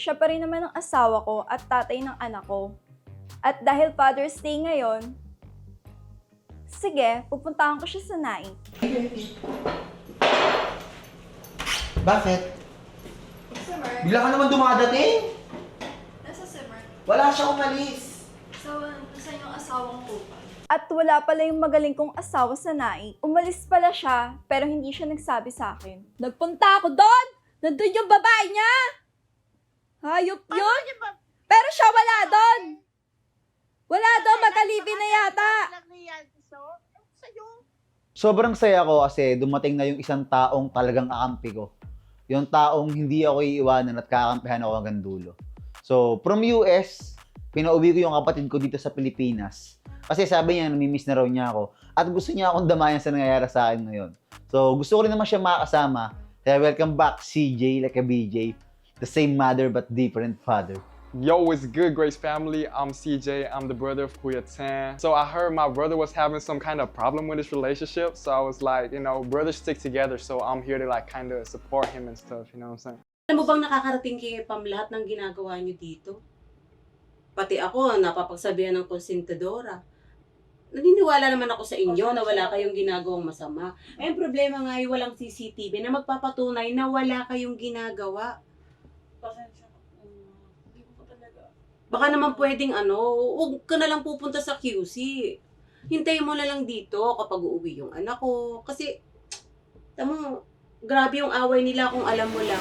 siya pa rin naman ang asawa ko at tatay ng anak ko. At dahil Father's Day ngayon, sige, pupuntahan ko siya sa naing. Bakit? Summer, Bigla ka naman dumadating? nasa Summer. Wala siya umalis. Sa yung asawang ko. At wala pala yung magaling kong asawa sa naing. Umalis pala siya, pero hindi siya nagsabi sa akin. Nagpunta ako doon! Nandun yung babae niya! Hayop yun! Pero siya wala doon! Wala doon, magkalibi na yata! Sobrang saya ko kasi dumating na yung isang taong talagang akampi ko. Yung taong hindi ako iiwanan at kakampihan ako hanggang dulo. So, from US, pinauwi ko yung kapatid ko dito sa Pilipinas. Kasi sabi niya, namimiss na raw niya ako. At gusto niya akong damayan sa nangyayari sa akin ngayon. So, gusto ko rin naman siya makasama. Kaya welcome back, CJ, like a BJ. The same mother but different father. Yo, what's good, Grace family? I'm CJ. I'm the brother of Kuya Tan. So I heard my brother was having some kind of problem with his relationship. So I was like, you know, brothers stick together. So I'm here to like kind of support him and stuff. You know what I'm saying? Alam mo bang nakakarating kay Pam lahat ng ginagawa niyo dito? Pati ako, napapagsabihan ng konsentidora. Naniniwala naman ako sa inyo na wala kayong ginagawang masama. Eh, ang problema nga ay walang CCTV na magpapatunay na wala kayong ginagawa. Baka naman pwedeng huwag ka na lang pupunta sa QC. Hintayin mo na lang dito kapag uuwi yung anak ko. Kasi, tamo, grabe yung away nila kung alam mo lang.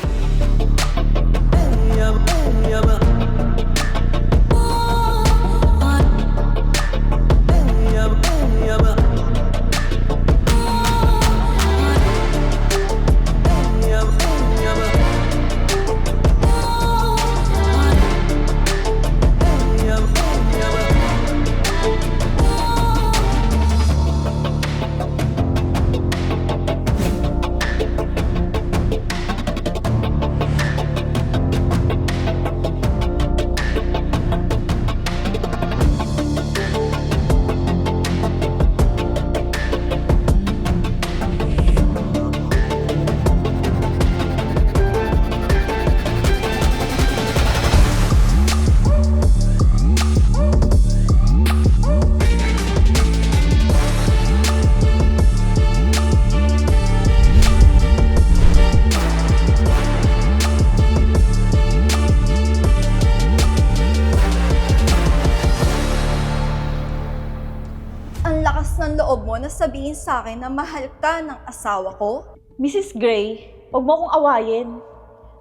Ang lakas ng loob mo na sabihin sa akin na mahal ka ng asawa ko? Mrs. Gray, huwag mo akong awayin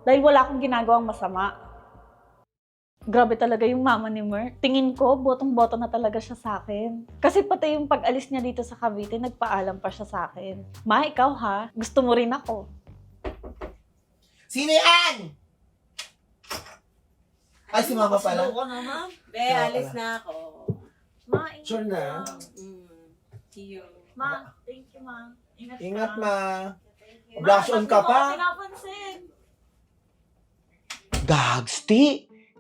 dahil wala akong ginagawang masama. Grabe talaga yung mama ni Mer. Tingin ko, botong-boto na talaga siya sa akin. Kasi pati yung pag-alis niya dito sa Cavite, nagpaalam pa siya sa akin. Ma, ikaw ha? Gusto mo rin ako. Sino yan? Ay, si Mama pala. Be, alis na ako. Ma, Sure na? See you. Ma, thank you ma. Ingat, Ingat, ka. Ma. Ma, Blush on ka ba't di mo pa? ako pinapansin? Gagsti!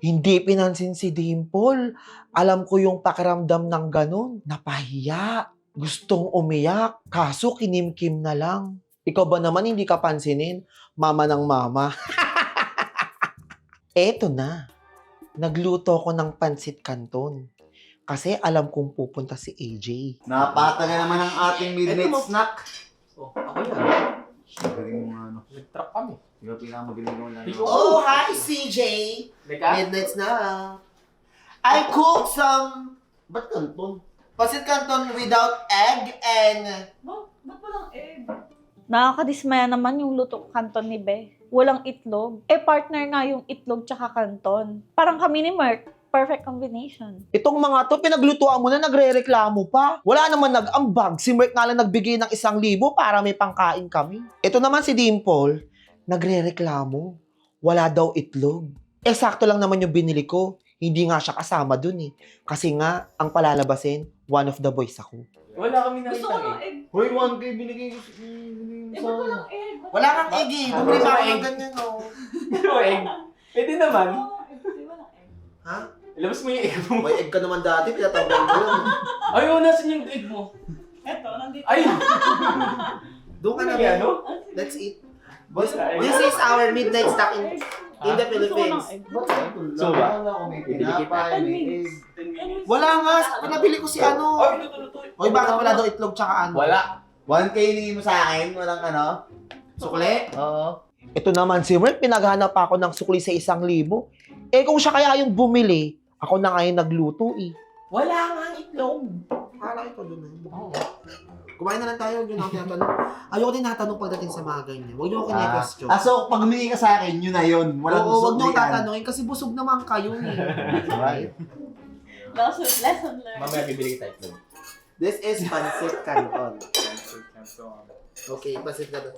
Hindi pinansin si Dimple. Alam ko yung pakiramdam ng ganun. Napahiya. Gustong umiyak. Kaso kinimkim na lang. Ikaw ba naman hindi ka pansinin? Mama ng mama. Eto na. Nagluto ko ng pansit canton. Kasi alam kong pupunta si AJ. Napatagal naman ang ating midnight snack. Oh, ako yan. Magaling mo nga, Nag-truck kami. Di ba pinakamagaling mo lang? Oh, hi CJ! Leka? Midnight na. I cooked some... Ba't canton? Pansit canton without egg and... Ba't walang egg? Nakakadismaya naman yung luto kanton ni Be. Walang itlog. Eh, partner nga yung itlog tsaka kanton. Parang kami ni Merk. Perfect combination. Itong mga to, pinaglutuan mo na, nagre-reklamo pa. Wala naman nag-ambag. Si Merk nga lang nagbigay ng 1,000 para may pangkain kami. Ito naman si Dimple, nagre-reklamo. Wala daw itlog. Eh, sakto lang naman yung binili ko. Hindi nga siya kasama dun eh. Kasi nga, ang palalabasin, one of the boys ako. Wala kami Gusto ko ng nakita egg. Hoy, 1K binigay ko Eh, ba't walang egg? Wala kang egg eh. Bumili pa ako ng ganyan oh. Pero egg. Pwede naman. Walang egg. Ha? Ilabas mo yung egg mo. May egg ka naman dati, pinatanggal mo lang. Ay, oh, nasan yung egg mo? Eto, nandito. Ay! Doon ka na Ano yan, ba? no? Let's eat. Boss, This is our midnight snack in In the Gusto ko Philippines. ng egg. So ba? May tinapay, may egg. Wala nga. Pinabili ko si ano. Ay, luto. Oy, bakit wala daw itlog tsaka ano? Wala. 1K hinihingi mo sa akin, walang ano? Sukle? Oo. Ito naman si Merck, pinaghanap pa ako ng sukli sa 1,000. Eh kung siya kaya yung bumili, ako na ngayon nagluto eh. Wala nga ang itlog. Hala ito doon eh. Kumain na lang tayo, huwag yun ako tinatanong. Ayoko din natanong pagdating sa mga ganyan. Huwag niyo ako kine-question. So pag humingi ka sa akin, yun na yun. Walang Oo, huwag niyo suklian. tatanungin kasi busog naman kayo eh. Right. Lesson learned. Mamaya bibili kita itlog. This is pancit canton. Okay, pancit canton.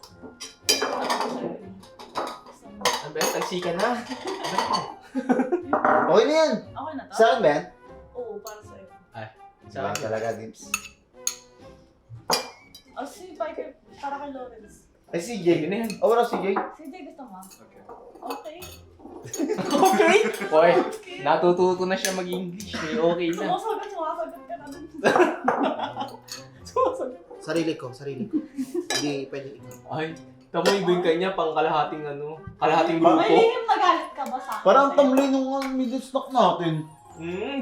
Ang best, tagsika na. Okay na yan. Okay na to? Sa akin, Ben? Oo, para sa'yo. Sa akin talaga, Dips. O si Biker, para kay Lawrence. Ay, si Sige na yan. Oh, wala si Jay. Si Jay gusto mo? Okay. Okay. Okay? Hoy, natututo na siya mag-English eh. Okay na. Sumasagot ka na dun. Sarili ko. Hindi pwede ikaw. Ay, tamo yung bigay niya pang kalahating kalahating grupo. May lihim nagalit ka ba sa akin? Parang tamlay nung middle stock natin.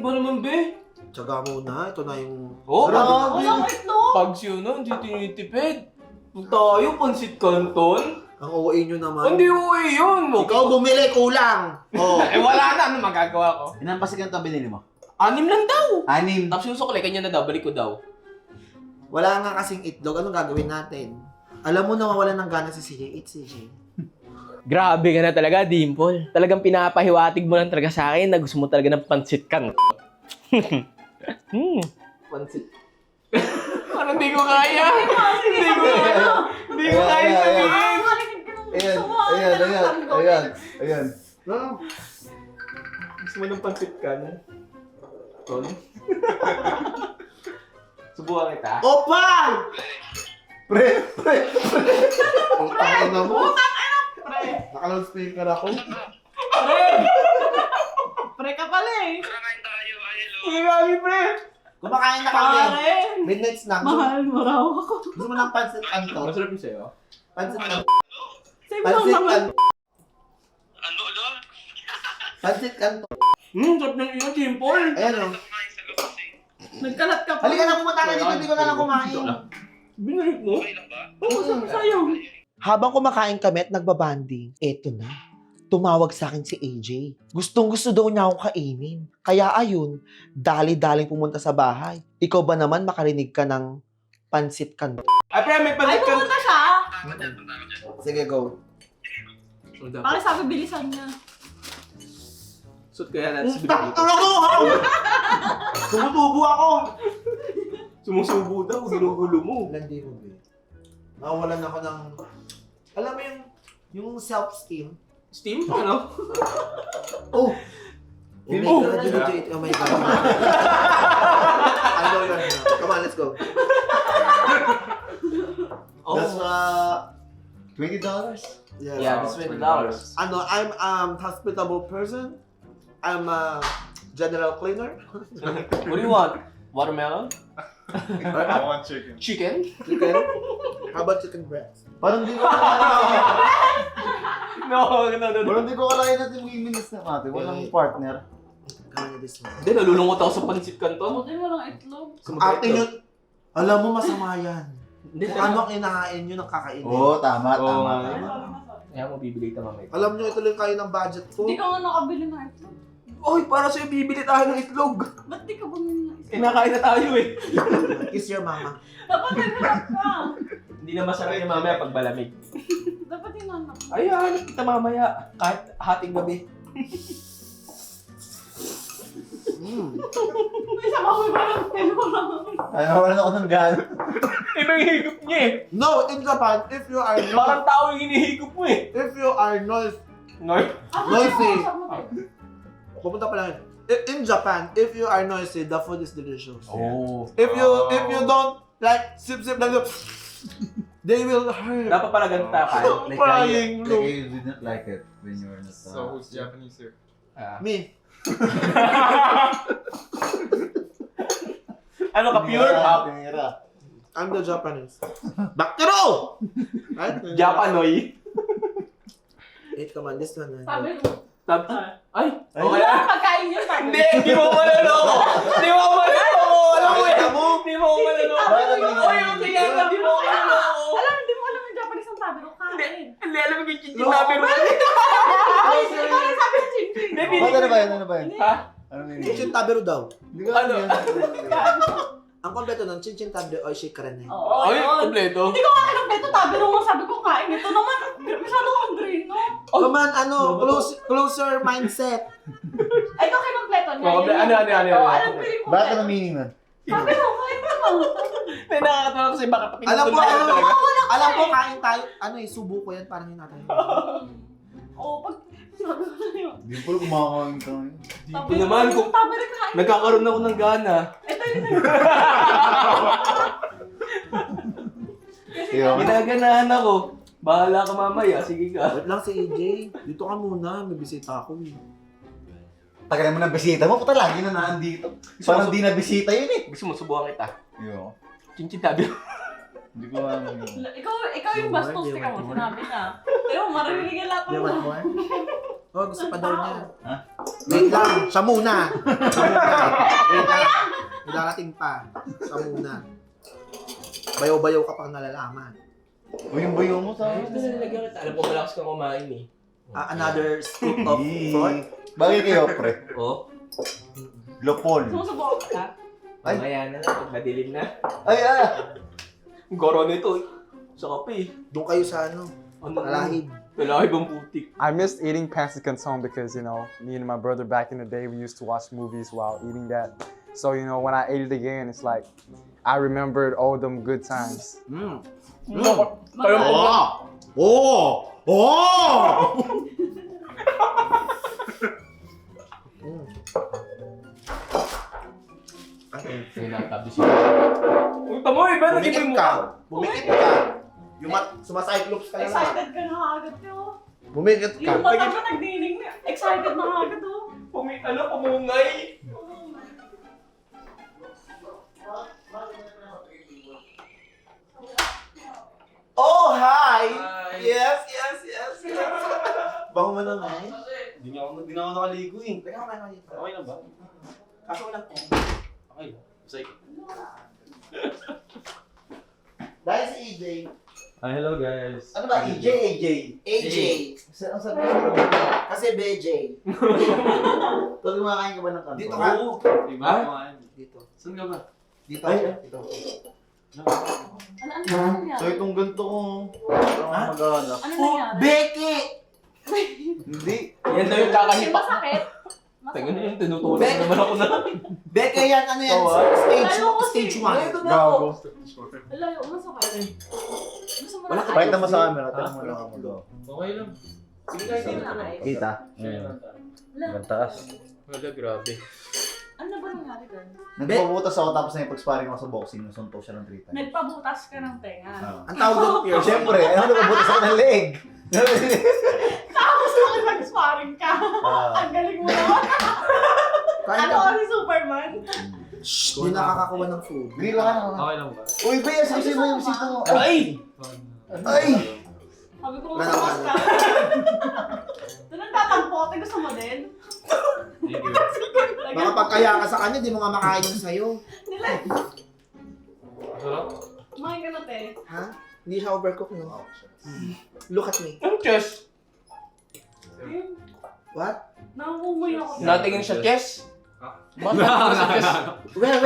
Ba naman be? Tsaga muna. Ito na yung... Oh, Grabe. Walang itlog! pag siya na, hindi tinitipid. Pag tayo, pansit canton. Ang OA nyo naman. Hindi uwi yun. Ikaw bumili, kulang. Oh. Eh wala na, ano magagawa ko? Ilan pa sigang ito binili mo? 6 lang daw. 6. Tapos yung sukle, kanya na daw, balik ko daw. Wala nga kasing itlog. Anong gagawin natin? Alam mo na mawalan ng gana si CJ. It's CJ. Grabe ka na talaga, Dimple. Talagang pinapahiwatig mo lang talaga sa akin na gusto mo talaga ng pansit canton. Pansit. Parang hindi ko kaya. Hindi ko kaya. Hindi ko kaya sabihin. Ayan. Gusto mo ng pansit canton? Subukan kita. Opal! Pre! Utang ina mo. Naka-loudspeaker ako. Pre ka pala eh. Grabe, pre. Kumakain na kami. Pare! Midnight snack. Mahal mo raw ako. Gusto mo ng pancit canton? Masarap yung sa'yo. Pancit canton. Save lang Pancit naman. canton. Pancit canton. Sarap ng iyo, Dimple. Ayan o. Nagkalat ka pa. Halika na, pumunta ka dito. Hindi ko na lang kumain. Binalik mo? Oo, sabi sa'yo. Habang kumakain kami at nagbabanding, eto na. Tumawag sa akin si AJ. Gustong-gusto daw niya akong kainin. Kaya ayun, dali-daling pumunta sa bahay. Ikaw ba naman makarinig ka ng pancit canton? Ay, pre, may Ay, pansit canton. pumunta siya. Sige, go. Bakit sabi bilisan niya? Suot kaya natin sa Tak, binili. ano ko? Tumutubo ako. Sumusubo daw, ginugulo mo. Landi mo, babe. Nawawalan ako ng... Alam mo yung self-esteem? Steam? Ano? Oh! Oh my Oh! God, you need to eat. Oh my God. I know you're now. Come on, let's go. That's $20? Yeah, that's $20. Ano, I'm hospitable person. I'm a general cleaner. What do you want? Watermelon? I want chicken. Chicken? Chicken. How about chicken breast? Parang di ko kalahin. No. Parang di ko kalahin natin women's na natin. Walang partner. Come on, this one. Hindi, nalulungkot ako sa pansit canton. Buti mo lang itlog. Ate yun, alam mo masama yan. Hindi, Kung ano ang kinakain yun ang kakainin. Oo, tama. Oo. Tama. Kaya mo bibili ka mamaya. Alam nyo, ito lang kayo ng budget ko. Hindi ka nga nakabili ng itlog. Oy, para sa'yo bibili tayo ng itlog. Ba't di ka bumili ng itlog? Kinakain na tayo eh. Kiss your mama. Dapat nagharap ka. Hindi na masarap yung mamaya pag malamig. Dapat hinanak. Ay, hanap kita mamaya. Kahit hating gabi. May sama ko parang tinurang. Ay, nawalan ako ng gana. Ibang higop niya eh. No, in Japan, if you are Parang tao yung hinihigop mo eh. if you are noisy, pupunta pa lang yun. In Japan, if you are noisy, the food is delicious. Oh. If you don't like sip lang, they will hurt. Dapat pala ganito tayo kain. I'm crying, Like, look. you did not like it when you were not. So who's Japanese here? Me. Ano ka, pure? Pera. I'm the Japanese. Back to row! Right? Japanoy. Wait, come on, this one. Sabi mo. Ay, okay Wala lang. pagkain yun, sabi mo. Hindi mo ko maloloko. Hindi mo ko maloloko. Alam mo yan. mo? Hindi mo ko maloloko. Oy, okay yan. Hindi mo ko maloloko. Alam, hindi mo alam yung Japanese ang sabi ko, kain. Hindi, alam mo yung chinchin sabi mo. Ay, ikaw yung sabi ng chinchin. Ano ba yan? Ano ba yan? Ha? Ano yun? Chinchin tabero daw. Hindi ko alam yan. Ang kompleto nun, chinchin tabero o shikaren eh. Oo, Ay, yun. kompleto. Hindi ko nga alam beto, tabi nung sabi ko, kain. Ito naman, masyado hungry, no? Come on, closer mindset. Ay, ito kinumpleto niya. Oo, Yun ano, yung- ano, ano, Oo, ano? alam ko yung Bakit kompleto. ang meaning nun? Sabi mo, kain ka mo. Hindi, nakakatawa kasi baka Alam pinutol ko, na yun talaga. alam ko, kain tayo, subo ko yan, parang yun natin. Oo, pag sabi ko na yun. Hindi po kumakain ka ngayon. Sabi Di naman, kung Tabi rin kain. nagkakaroon ako ng gana. Ito yun. Yung, Ginaganahan ako. Bahala ka mamaya, sige ka. Wait lang si AJ, dito ka muna, may bisita ako eh. tagal mo ng bisita mo, puta lagi na naandito. Parang di na bisita yun eh. Gusto mo subukan kita? Yo. Chinchin tabi. Hindi ko alam yun. Ikaw yung bastos, tika mo, sinabi niya. Pero maririnig yung lahat Do you want mo. more? Oh, gusto pa daw niya. Ha? Wait lang, siya muna. Siya muna. Wait lang, ilarating pa. Siya muna. Bayaw-bayaw ka pang nalalaman. O yung bayo mo sa akin. Alam ko malakas kang kumain eh. Another scoop of fraud. Bagay kayo, pre. Oh? Lopol. Sumusubukan ka? Ay. Mamaya na lang, madilim na. Ay, Goro nito eh. Sa kape eh. Doon kayo sa ano, Ano? kalahib. Lalaki bang putik? I missed eating pancit canton because, you know, me and my brother back in the day, we used to watch movies while eating that. So, you know, when I ate it again, it's like, I remembered all them good times. Kaya mo Oh! Oh! Sinatabi siya. Uy, tamo eh, ba? Bumikit Nagiging ka. mo. Bumikit ka. Yung sumacyclops ka na naman. Excited ka na agad yun. Bumikit ka. Yung mata mo nagdinig na. Excited na agad oh. Pumungay. Oh, hi! Hi. Yes, yes, yes, yes. Bango mo naman. Hindi na ako nakaligo eh. Teka, kumain ka dito. Okay lang ba? Kaso walang ko. Okay lang. Sige. Dahil si EJ. Hi, hello guys. ano ba? EJ, AJ? AJ. Ang sabi mo? Kasi BJ. Pag kumakain ka ba ng kanto? Dito ka. Diba? Dito. Saan ka ba? Dito. Ay. Dito. Ano nangyari? So itong ganito ko, parang mag-anak. Ano nangyari? Becky! Hindi. Yan daw yung Yung kakahipak. masakit? Taga na yun, tinutulog naman ako na. Becky yan, ano yan? Oo, ah. Stage 1. Gago. Layo, masakit. Gusto mo Wala na ka- Pakita mo sa camera, tanong mo lang ako daw. Okay lang. Sige kahit Sige hindi na, na. ay. Kita? Wala. Ang taas. Wala, grabe. Ano ba nangyari doon? Nagpabutas ako tapos na ipag-sparring ako sa boxing, nasuntok siya ng 3 times. Nagpabutas ka ng tenga. Ang tawag doon, Pierce. Siyempre, ano nagpabutas ako ng leg? Tapos nakipag-sparring ka. Ang galing mo naman. Kain Ano ka. ka si Superman? Shhh, di nakakakuha ng food. Grilo ka na. Okay lang ba? Uy, Bea, sabi mo yung sito mo. Ay! Ay! Sabi ko, Wala mabukas naman. ka. Doon ang tatampote, gusto mo din? Baka pagkaya ka sa kanya, di mo nga makain yung sayo. Nila, Sarap. kumain ka na, te. Ha? Hindi siya overcooked, no? Look at me. Ang chess. What? Nakakumuy ako. Natingin sa chess. Bakit natingin sa chess? Where?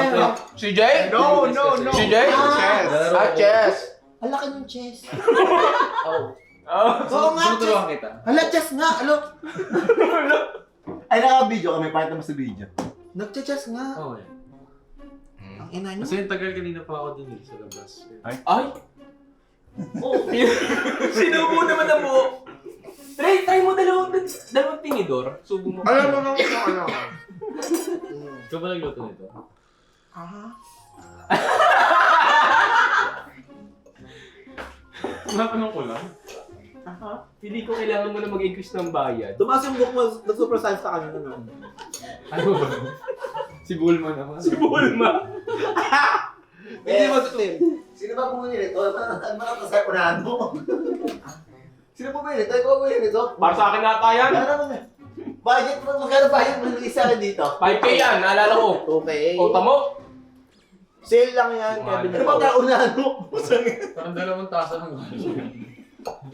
Si Jay? No. Si Jay? Chess. Chess. Ang laki ng chess. Oh. Oo nga, chess. kita. Hala, chess nga. Alo, Ay, naka-video kami, pakita mo sa video. nagche-chess nga. Oo eh. Ang ina niyo. Kasi yung tagal kanina pa ako dun eh, sa labas. Ay! Oh, Sinubo naman na mo. Try mo dalawang tinidor. Subo mo. Alam mo nang ano. Ikaw ba nagluto nito? Aha. Natanong ko lang. Pili ko kailangan mo na mag-increase ng bayad. Tumaas yung book mo, nag-super size sa kanya na. Ano ba? Si Bulma naman. Si Bulma. Hindi mo Tim. Sino ba bumili nito? Ano sa unahan mo? Sino po ba yun? Ito, ikaw ba yun? Ito? Para sa akin nata yan. Ano naman eh? Budget mo, magkano budget mo ng isa dito? 5K yan, naalala ko. Okay. O, tamo? Sale lang yan, Kevin. Ano ba kaunahan mo? Parang 2 tasa ng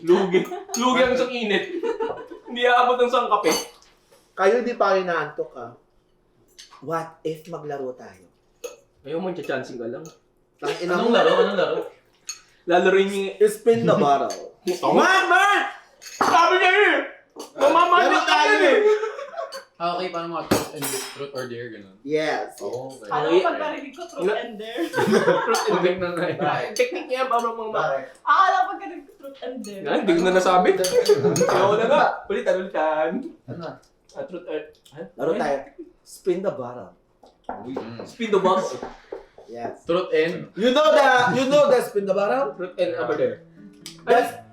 Lugi. Lugi ang isang init. Hindi aabot ng isang kape. Kayo di pa rin naantok ha? What if maglaro tayo? Ayaw mo, chachancing ka lang. Tangina Anong mo. laro? Anong laro? Lalaroin niyo. Spin the bottle. Man! Sabi niya eh! Mamamadit Laro ka tayo yan eh! Okay, paano mga truth or dare, gano'n? Yes. Okay. Alam mo, pagkarinig ko, truth and dare. Technique na na Technique niya, para mga Bakit? Akala ko pagkarinig ko, truth and dare. Yan, hindi ko na nasabi. Ayaw na nga. Ulitan. Ano? Truth Laro tayo. Spin the bottle. Spin the box. Yes. Truth and... You know the spin the bottle? Truth and over there. That's,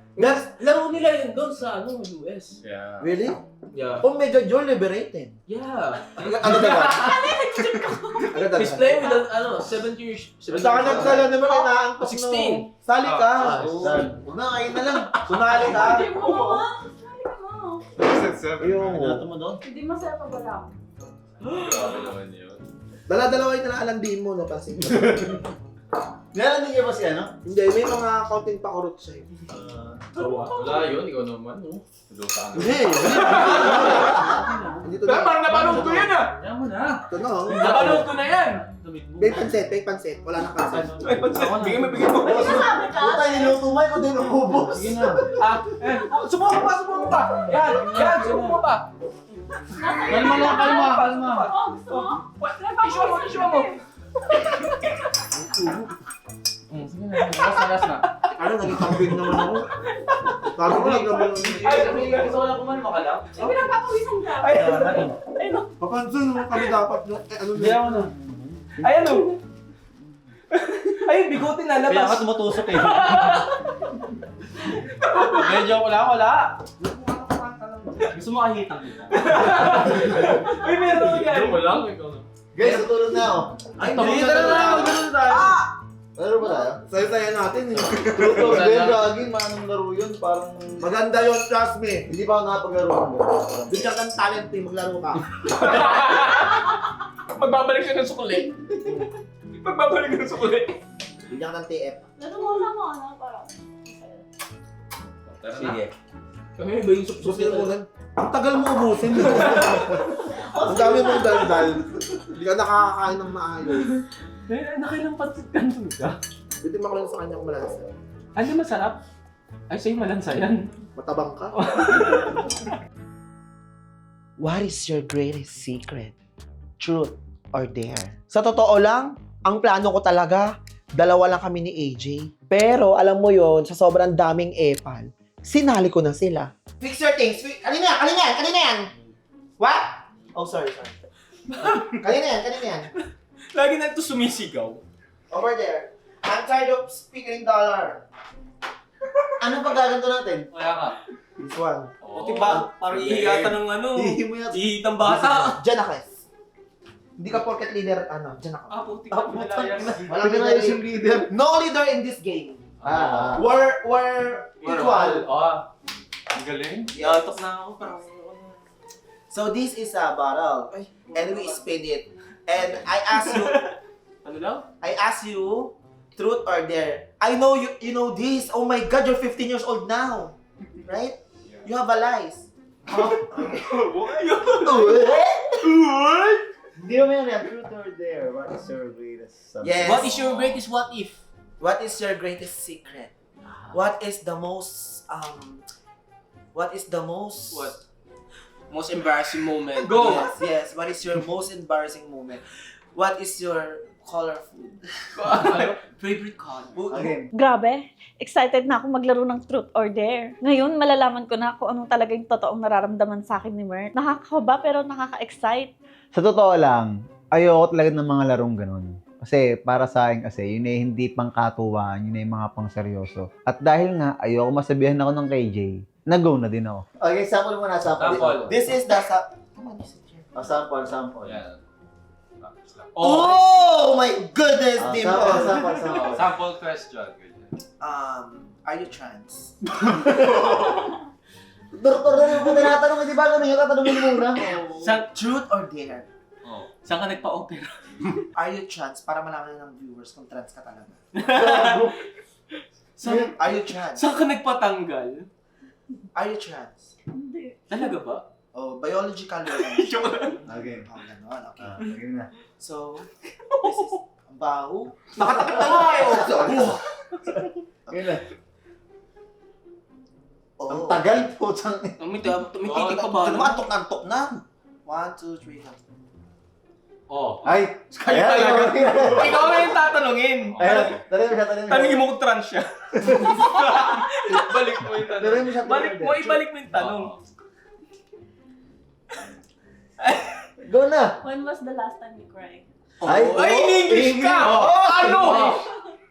Laro nila yun doon sa US. Yeah. really? Yeah. Oh, medyo you're liberated. Yeah. Ano daw? Ano daw? He's playing with 7 years. Basta ka nagsala naman inaantok 16. no. Sali ka. Huwag na, kain na lang. Sumali ka. Hindi mo, Sali ka mo. Yung Ano mo doon? Hindi masaya pag wala ako. Grabe naman yun. dala-dalawa yung naalandiin mo, no? Kasi Meron din niya ba si ano? hindi, may mga kaunting pakurot siya. Wala yun, ikaw naman, no? Lusa na. Hindi. Hindi to Pero na. parang napanood ko yan ah! Kaya mo na. Ito na. Napanood ko na yan! May pansit. Wala na pansit. Ay, pansin. Bigyan mo. May sinasabi ka? Puta, niluto mo, ikaw din umubos. Sige na. Sumuko pa! Yan, sumuko pa! Kalma lang, kalma. Oh, gusto mo? Issue mo! Sige na, last na. Ano, naging kambing naman ako. Sabi ko lang naman. Ay, gusto ko lang kumalma ka lang. Ay, pinagpapawisan ka. Ay, Papansin mo kami dapat yung ano Hindi ako na. ay ano? Ay, bigote na Kaya labas. ka tumutusok eh. Medyo wala. Gusto mo kahitang kita? Uy, meron yan. Joke lang, ikaw na. Guys, natulog na ako. Ay, Hindi, hindi. tara na, Magano tayo. Laro ba tayo? Saya-saya natin. Truth or dare, gagin, manong laro yun. Parang... Maganda yun, trust me. Hindi pa ako nakapaglaro ng gano'n. Bigyan kang talent team, maglaro ka. Magbabalik siya ng sukuli. Magbabalik ng sukuli. Bigyan ka ng TF. Natungula mo, ano, parang. Sige. Kami ba yung Susin mo lang. Ang tagal mo ubusin. Ang dami mong daldal. Hindi ka nakakakain ng maayos. Nakailang patit kanto ka? Bitin mo ko lang sa kanya kung malasa. Ano masarap? Ay, sa'yo malansa yan. Matabang ka. What is your greatest secret? Truth or dare? Sa totoo lang, ang plano ko talaga, dalawa lang kami ni AJ. Pero alam mo yon, sa sobrang daming epal, sinali ko na sila. Fix your things. Kanina yan. What? Oh, sorry. Kanina yan. Lagi na ito sumisigaw. Over there. I'm tired of speaking dollar. Ano pa gaganto natin? Kaya ka. This one. Buti ba? Parang ihihata ng ano. Hihi mo yan. Ihitang bata. Diyan ako. Hindi ka porket leader, diyan ako. Puti ka pinalayas. Walang Pinayos yung leader. No leader in this game. Ah. We're equal. Ang galing. Iatok na ako. Parang... So this is a bottle. And we spin it. And I Ano daw? ask you, truth or dare. I know you know this. Oh my God, you're 15 years old now. Right? You have a lies. Hindi mo yan. Truth or dare. What is your greatest subject? Yes. What is your greatest what if? What is your greatest secret? What is the most What? Most embarrassing moment. Yes. What is your most embarrassing moment? What is your color food? Favorite color. Okay. Grabe, excited na ako maglaro ng truth or dare. Ngayon, malalaman ko na kung anong talaga yung totoong nararamdaman sa akin ni Mert. Nakakakaba pero nakaka-excite. Sa totoo lang, ayoko talaga ng mga larong ganun. Kasi para sa akin kasi, yun ay hindi pang katuwaan, yun ay mga pang seryoso. At dahil nga, ayoko masabihan ako ng KJ, nag-go na din ako. Okay, sample muna, Sample. This is the Sample. Yan. Oh my goodness, Dimple. Sample. Sample question. Ganyan. Are you trans? Doktor na yung tinatanong, di ba ganun yung tatanungin muna? Truth or dare? Oh. Saan ka nagpa-opera? Are you trans? Para malaman ng viewers kung trans ka talaga. Are you trans? Saan ka nagpatanggal? Are you trans? Hindi. Talaga ba? Oh, biological Joke lang. Okay. Oh, ganon. Okay. Okay na. So, this is ang baho. Nakatakip na nga eh. Okay na. Oh. Ang tagal po. Tumitikip ka ba? Tumatok na. 1, 2, 3, 4. Oh. Ay! Kayo talaga. Ikaw na yung tatanungin. Ayan, tanongin mo siya, tanongin mo. Tanungin mo kung trans siya. Balik mo yung tanong. Tanongin mo siya, Ibalik mo yung tanong. Go na! When was the last time you cried? Ay, in-English ka! Ano?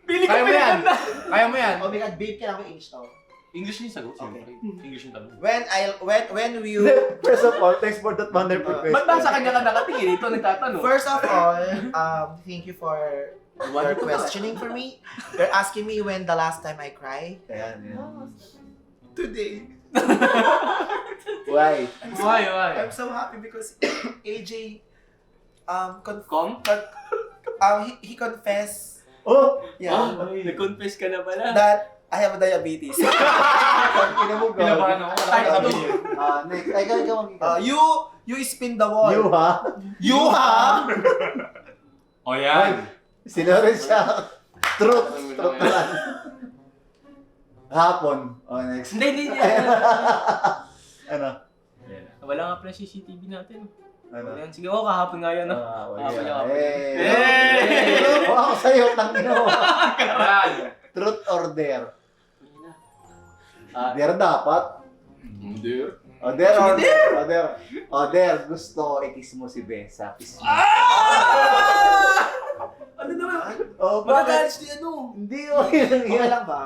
Pili ka pinaganda. Kaya mo yan. Oh my God, babe, kailangan ko English to. English yung sagot. Okay. English yung tanong. When you... First of all, thanks for that wonderful question. Ba't ba sa kanya ka nakatingin? Ito nagtatanong. First of all, thank you for your questioning for me. You're asking me when the last time I cried. Ayan, ayan. Today. Why? Why? I'm so happy because AJ he confessed Oh! Nag-confess ka na pala. that I have diabetes. Kinabahan ako. Type Sabi 2. niya. Next. Ay, ikaw mag-ikaw. You spin the wall. You, ha? You ha? O yan. Sinuri siya. Truth. Truth na lang. Hapon. Oh, next. Hindi. Ano? Wala nga pala CCTV natin. Ano? Ayan, sige, kahapon nga yan. No? Hapon yan. Hey! Ako sa'yo, tangin mo. Yan. Truth or dare? Dare dapat. Hindi. O dare or dare? O dare. O dare, gusto ko i-kiss mo si Besa. Kiss mo. Ano naman? O, Magagalit si ano? Hindi, okay lang Okay yan. lang ba?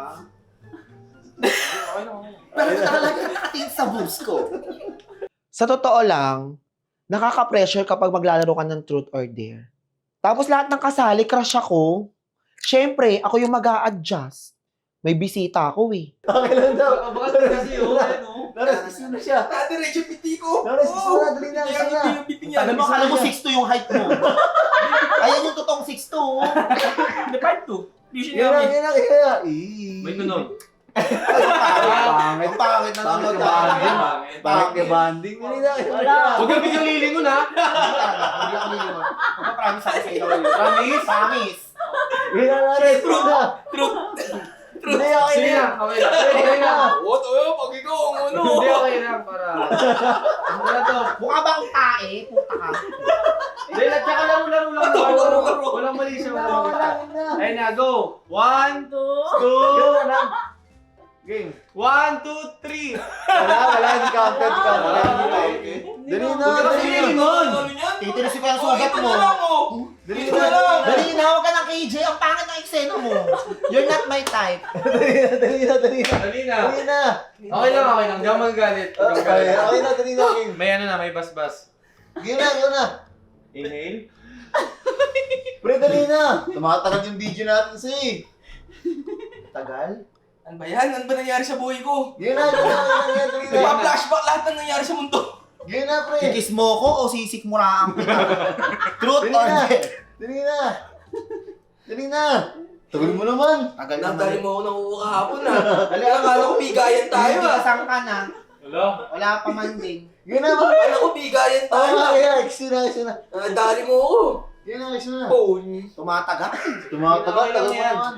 Pero talaga nakatingin sa boobs ko. Sa totoo lang, nakaka-pressure kapag maglalaro ka ng truth or dare. Tapos lahat ng kasali, crush ako. Siyempre, ako yung mag-a-adjust. May bisita ako eh. Okay lang daw. Baka kasi yun, ano? Naras, na siya. Dati rin yung biti ko. Naras, na, dali na, isa na. Yung biti niya. Tagal mo, akala mo 6'2" yung height mo. Ayan yung totoong 6'2". Hindi, part 2. Hindi siya Yan na, namin. yan na, yan na. May tunog. Pangit. Pangit na lang. Bakit ka banding? Dali na. Wala. Huwag kang biglang lilingon ha. Hindi ako niliwan. Magpa-promise ako sa iyo. Promise? Promise. Yan na, Naras. Truth. Hindi, okay na. Okay lang. Okay lang. What? Pag ikaw ang ano. Hindi, okay lang. Para... Ano na to? Mukha ba akong tae? Puta ka. Hindi, tsaka laro-laro lang. Laro-laro. Walang mali siya. Wala, Walang wala, mali. wala. Ayun na, go. 1, 2, Yan na. Game. 1, 2, 3. Wala, hindi counted, counted. Dali na, Huwag ka kasi dali na. lilingon. Titirisin ko yung sugat Ito mo. na lang oh. Dali Ito na. na lang. Dali na, huwag ka ng KJ. Ang pangit ng eksena mo. You're not my type. Dali na. Dali na. Dali na. Okay lang. Hindi ako magagalit. Okay na, dali na, Game. May ano na, may bas-bas. Game na, game na. Inhale. Pre, dali na. Tumatagal yung video natin sa'yo. Tagal. Ano ba yan? Ano ba nangyari sa buhay ko? Game na, game na, game na, dali na. Nagpa-flashback lahat ng nangyari sa mundo. Game na, pre. Kikis mo ko o sisik mo na ang kita? Truth Dali or na. dare? Dali na. Dali na. Tagal mo naman. Tagal Nagdali naman. mo ako ng uwa kahapon ha. Dali, akala ko bigayan tayo ha. Kasang ka na. Hello? Wala pa man din. Game na, ba? Akala ko bigayan tayo ha. Okay, excuse na. Nagdali mo ako. Game na, excuse na. Oh. Tumatagal. Tumatagal, tagal mo naman.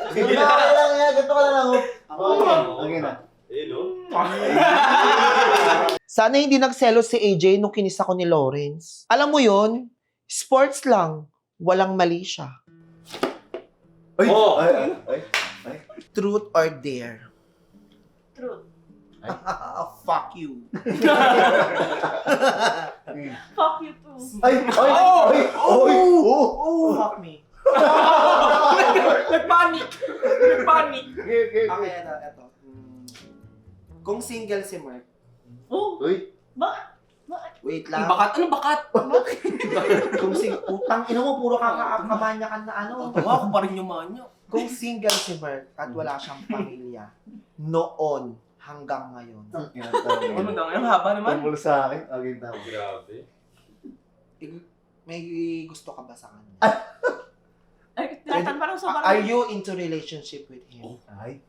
Game na, okay lang yan. Ganito ka na lang. Okay na. Sana hindi nagselos si AJ nung kinis ako ni Lawrence. Alam mo yon, sports lang. Walang mali siya. Ay, Oh. ay. Truth or dare? Truth. Fuck you. Fuck you too. Ay, ay. Fuck me. Nagpanik. Okay. Okay, eto. Kung single si Mark, Oh, Uy. bakit? Bakit? Wait Ang lang. bakat? Anong bakat? Kung utang, ina mo, puro kamanyakan na ano. Tawa ko pa rin yung manyo. Kung single si Bert at wala siyang pamilya, noon hanggang ngayon, Ano daw? Ang haba naman. Tungkol sa akin, aging tama. Grabe. may gusto ka ba sa kanya? Ay, tinatan pa lang sobrang... Are you into relationship with him? Ay,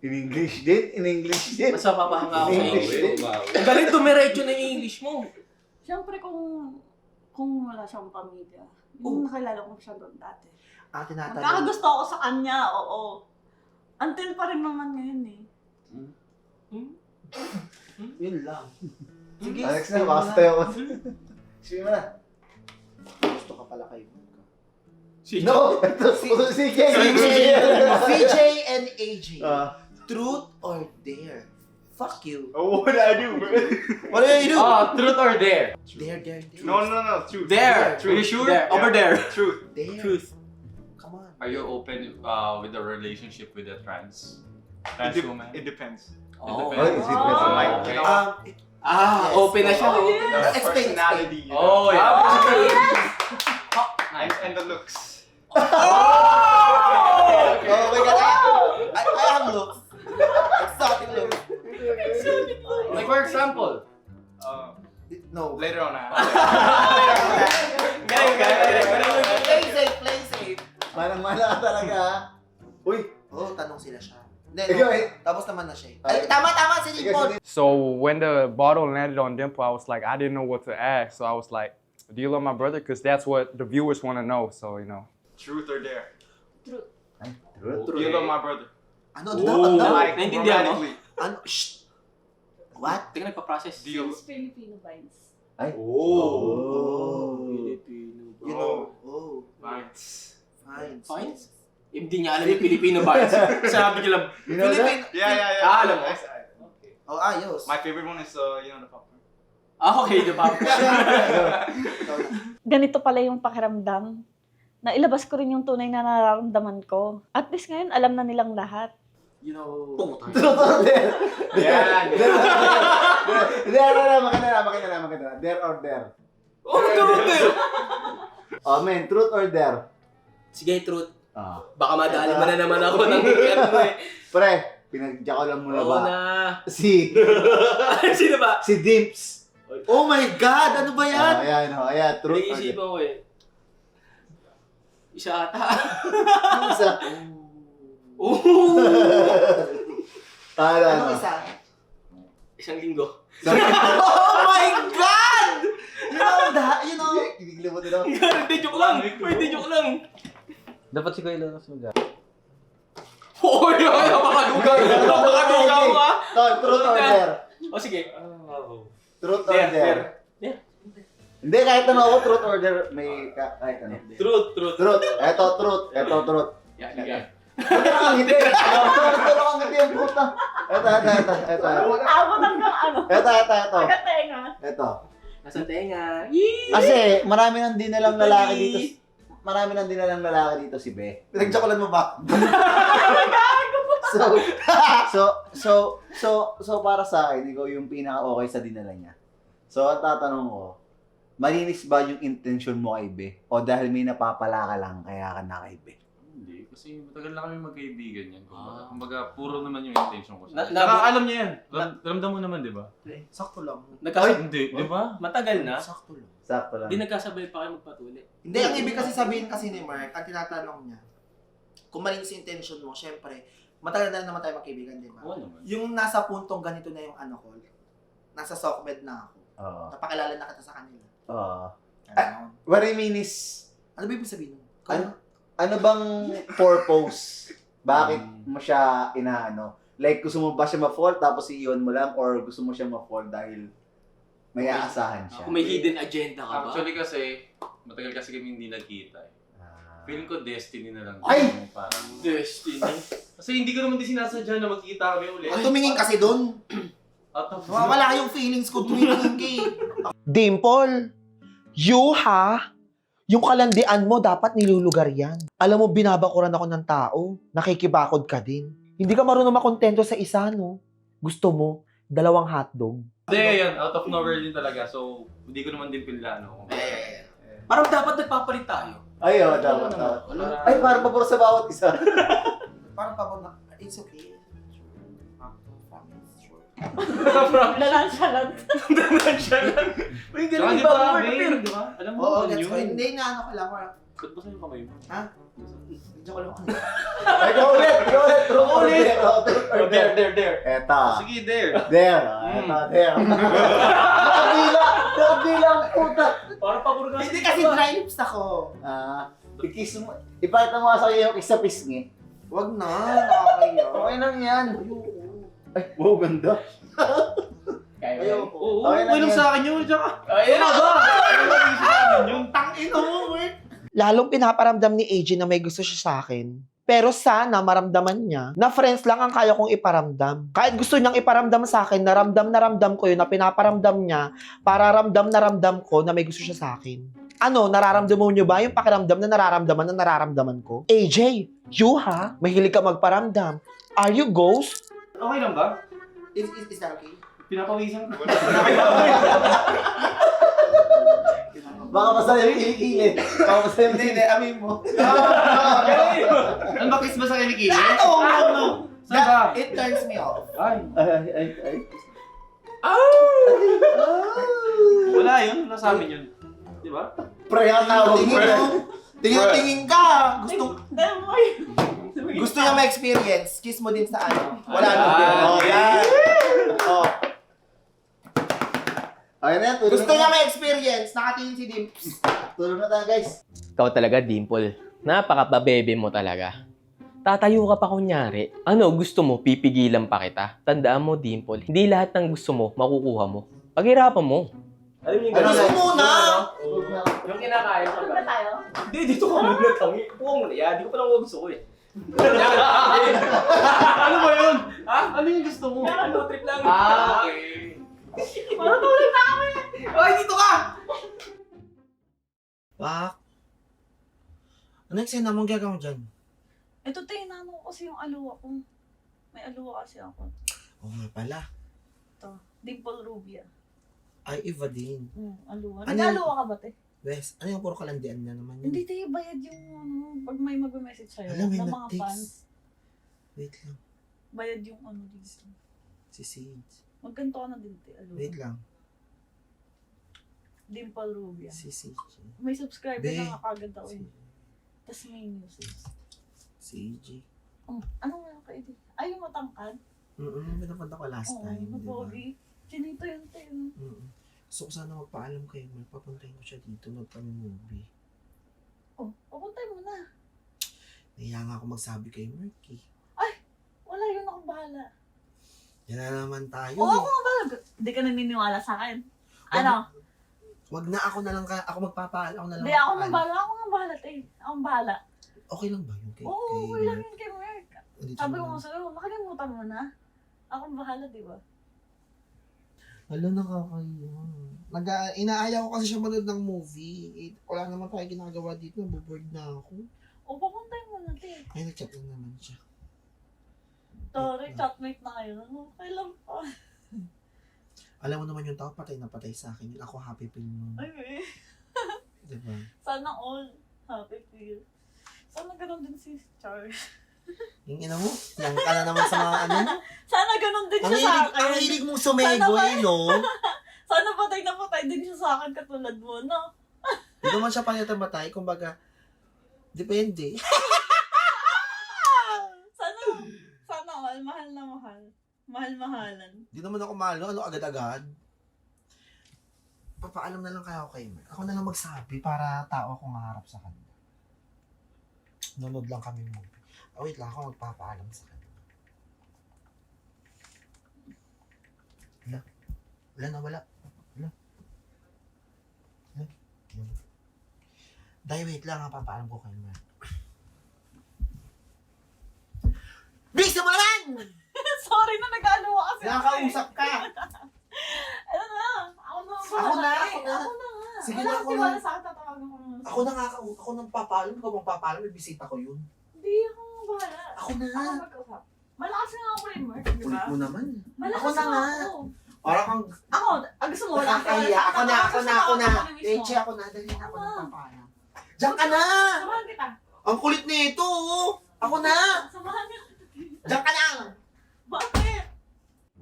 in English din, in English din. Mas mapapahanga ako sa English English. din. Ang galing dumiretso na yung English mo. Siyempre kung wala siyang pamilya. Yung nakilala ko siya doon dati. Tinatanong. Magkakagusto ako sa kanya, oo. Until pa rin naman ngayon eh. Yun lang. Sige, Alex sige na, mo basta tayo. Sige mo na. Gusto ka pala kayo. No! Ito si Ken. CJ and AJ. Truth or dare? Fuck you. Oh, what I do, bro? What do you do? Truth or dare? Dare, dare, dare. No, truth. Dare. Truth. Are you sure? Over there. Truth. Dare. Truth. Come on. Are you open with a relationship with a trans woman? It depends. Oh. Ay, isip ko sa mic. Okay. Yes. Open na siya. Oh, Open yes. na. The Explain, personality. you Oh, know. yeah. And the looks. Oh my God. I have looks. Exotic looks. Like for example. No. Later on, Galing. Play safe, play safe. Manang-mana ka talaga, ha? Uy! Oh, tanong sila siya. Ikaw eh. Tapos naman na siya. Ay, tama, si Dimple. So when the bottle landed on Dimple, I was like, I didn't know what to ask. So I was like, do you love my brother? Because that's what the viewers want to know. So, you know. truth or dare? Truth. Do you love my brother? Ano daw? Like, Naintindihan mo? romantically. Ano? Shh. What? Tingnan nagpa-process. Do you... Filipino vibes. Ay. Oh. Filipino You know. Oh. Fines. Fine. Fines? Hindi niya alam yung Filipino vibes. Sabi niya lang, You know that? Philippine. Yeah. alam mo. Okay. Oh, ayos. My favorite one is, the popcorn. Okay, di ba? Ganito pala yung pakiramdam. Na ilabas ko rin yung tunay na nararamdaman ko. At least ngayon, alam na nilang lahat. You know. Truth or dare? Yan. Makina. Dare or dare? Oh, truth! Oh, man, truth or dare? Sige, truth. Ah. Baka madali mo na naman ako ng ano mo eh. Pre, pinagjakolan mo na Oo ba? na. Si Sino ba? Dimps. Oh my God! Ano ba yan? Ayan, truth or dare? Nag-iisipan ko eh. Isa ata. Isa. Oo. Ano isa? Isang linggo. Oh my God! You know. Kinikli mo din ako. Hindi, joke lang. Pwede, joke lang. Dapat si Kuya Lonas mag Hoy, napakadugang. Napakadugang mo ah. Truth or dare? O sige. Truth or Dare, dare? dare. Hindi, kahit ano ako, truth or dare, may kahit ano. Truth. Truth. Eto, truth. Yan. Huwag kang ngiti. Huwag kang ngiti ang puta. Eto. Abot hanggang ano. Eto. Pagkatenga. Eto. Nasa tenga. Kasi, marami nang dinalang lalaki dito. Marami nang dinalang lalaki dito si Be. Pinagjakolan mo ba? So para sa akin, ikaw yung pinaka-okay sa dinala niya. So, ang tatanong ko, malinis ba yung intention mo kay Be? O dahil may napapala ka lang, kaya ka na kay Be? Hindi, kasi matagal na kami magkaibigan yan. Kumbaga, puro naman yung intention ko siya. Na- Alam niya yan. Ramdam mo naman, di ba? Sakto lang. Hindi, di ba? Matagal na. Sakto lang. Sakto lang. Hindi nagkasabay pa kayo magpatuloy. Hindi, ang ibig kasi sabihin kasi ni Mark, ang tinatanong niya, kung malinis yung intention mo, syempre, matagal na naman tayo magkaibigan, di ba? Oo naman. Yung nasa puntong ganito na yung ano ko, nasa sockbed na ako, Oo. napakilala na kita sa kanila. Oo. Ano? What I mean is, Ano ba ibig sabihin? ano bang purpose? Bakit mo siya inaano? Like, gusto mo ba siya ma-fall tapos iiwan mo lang? Or gusto mo siya ma-fall dahil may aasahan siya? Kung may hidden agenda ka ba? Actually kasi, matagal kasi kami hindi nagkita eh. Ah. Feeling ko destiny na lang. Ay! Yung parang... Destiny. Kasi hindi ko naman din sinasadya na magkita kami ulit. Tumingin kasi doon. Out of... Wala yung feelings ko tumingin kay. Dimple, you ha? Yung kalandian mo, dapat nilulugar yan. Alam mo, binabakuran ako ng tao. Nakikibakod ka din. Hindi ka marunong makontento sa isa, no? Gusto mo, 2 hotdog. Hindi, yan. Out of nowhere din talaga. So, hindi ko naman din pinlano. Parang dapat nagpapalit tayo. Ay, dapat. Ay, parang pabor sa bawat isa. Parang pabor na, it's okay. Nonchalant. Uy, Saka galing di ba? ba, May, di ba? Alam mo, Oo, ano that's yun? fine. Hindi, inaano ko lang. Ba't ba sa'yo kamay mo? Joke lang. Ay, ikaw ulit. True ulit. There. Eto. Sige, there. There. Eto, there. Nakabila ang puta. Parang pabor ka. Hindi kasi dry lips ako. I-kiss mo. Ipakita mo sa iyo yung kiss sa pisngi. Wag na, nakakaya. Okay lang yan. Ayoko. Ay, wow, ganda. Ayoko. Oo, Okay lang lang yan. sa akin yun. Tsaka, Ayun na ba? yung Tangina mo, eh. Lalong pinaparamdam ni AJ na may gusto siya sa akin. Pero sana maramdaman niya na friends lang ang kaya kong iparamdam. Kahit gusto niyang iparamdam sa akin, na ramdam ko yun, na pinaparamdam niya, para ramdam ko na may gusto siya sa akin. Ano, nararamdaman niyo ba yung pakiramdam na nararamdaman ko? AJ, you ha? Mahilig ka magparamdam. Are you ghost? okay lang ba? Is that okay? Pinapawisan ko. Baka masaya yung kilikili. Baka masaya yung Hindi, amin mo. Ang bakis ba sa kilikili? No. Saan ba? It turns me off. Ay, Ay. wala yun. Nasa amin yun. Di ba? Pre, ang tawag mo. Tingin ka. Gusto niya ma-experience. Kiss mo din sa ano. Wala na. Oh, yan. Oh. Ayun na, tulog Gusto na. niya ma-experience. Nakatingin si Dimps. Tulog na tayo, guys. Ikaw talaga, Dimple. Napaka-babebe mo talaga. Tatayo ka pa kunyari. Ano, gusto mo, pipigilan pa kita. Tandaan mo, Dimple, hindi lahat ng gusto mo, makukuha mo. Paghirapan mo. Alam niyo Ano gusto muna? Yung kinakain ko ba? tayo? Hindi, dito ka muna kami. Upo muna. Di ko pa lang gusto ko eh. Ano ba yun? Ha? Ano yung gusto mo? Ano trip lang. Okay. Matulog na kami! Hoy, dito ka! Pak? Ano yung sinamong gagawin dyan? Ito tayo, nano ko kasi yung aluwa ko. May aluwa kasi ako. Oo nga pala. Ito, Dimple Rubia. Ay, iba din. Aluwa. Ano Nag-aluwa ka ba, te? Wes, ano yung puro kalandian na naman yun? Hindi tayo bayad yung ano, pag may mag-message sa'yo Alam, may ng mga nag-text. fans. Wait lang. Bayad yung ano dito. Si Sage. Magkanto ka na din, te. Aluwa. Wait lang. Dimple Rubia. Si Sage. May subscriber Be. na nga kagad ako eh. Tapos may music. Sage. Ano nga kayo din? Ay, yung matangkad? Pinapunta ko last Oo, time. Di ba? mapogi. Chinito yun, te. Gusto ko sana magpaalam kayo. Papuntahin ko siya dito. Movie. Oh, papuntay mo na. Nahiya nga ako magsabi kay Murky. Wala yun, ako bahala. Yan na naman tayo. Oo, ako nga bahala. Hindi ka naniniwala sa akin. Ano? Wag na ako na lang ako magpapaalam. Ako na lang Hindi, ako magpaalam. nang bahala. Ako nga bahala, te. Ako ang bahala. Okay lang ba yun kay Oo, okay lang Mark? yun kay Mark. Andito Sabi na ko lang. nga sa'yo, nakalimutan mo na. Ako ang bahala, di ba? Hala, nakakaya. Inaayaw ko kasi siya manood ng movie. Wala naman tayo ginagawa dito. Naboboard na ako. O, papuntay mo na, te. Ay, nag-chat lang naman siya. Sorry, chatmate na kayo. Ano, kailan pa? Alam mo naman yung tao, patay na patay sa akin. Ako happy pill nun. Ay, eh. Diba? Sana all happy feel. Sana ganun din si Charles. Yung ina mo, yang ka na naman sa mga ano mo. Sana ganun din Ang siya sa hilig, akin. ang hilig mong sumegoy, no? Sana patay na patay din siya sa akin katulad mo, no? Hindi naman siya panitamatay, kumbaga, depende. Sana all, mahal na mahal. Mahal-mahalan. Hindi naman ako mahal, no? Ano, agad-agad. Papaalam na lang kaya ako kay Mark. Ako na lang magsabi para tao akong harap sa kanya. Nanood lang kami movie. Oh, wait lang, ako magpapaalam sa kanya. Wala. Wala na, wala. Wala. Wala. Wala. Dahil wait lang, ha, papaalam ko kay Mark. Bisa mo naman! Sorry na nag-aluwa kasi. Nakakausap ka! Ano na? Ako na. Ako na, ako na. Ako na nga. Sige Wala na, kang ako tiwala na. sa akin, tatawagan ko naman. Ako ako nang papaalam, ikaw bang papaalam, may bisita ko yun. Hindi, ako nga bahala. Ako na. Ako mag-usap. Malakas nga ako kay Mark, di Ulit ba? mo naman. Malakas Ako na nga. ako. Parang kang Ako, gusto mo, wala nakakahiya. Ako na. Leche, ako na. Dali na ako nagpapala. Diyan ka na! Samahan kita. Ang kulit nito, oh. Ako na! Samahan niyo. Diyan ka lang! Bakit?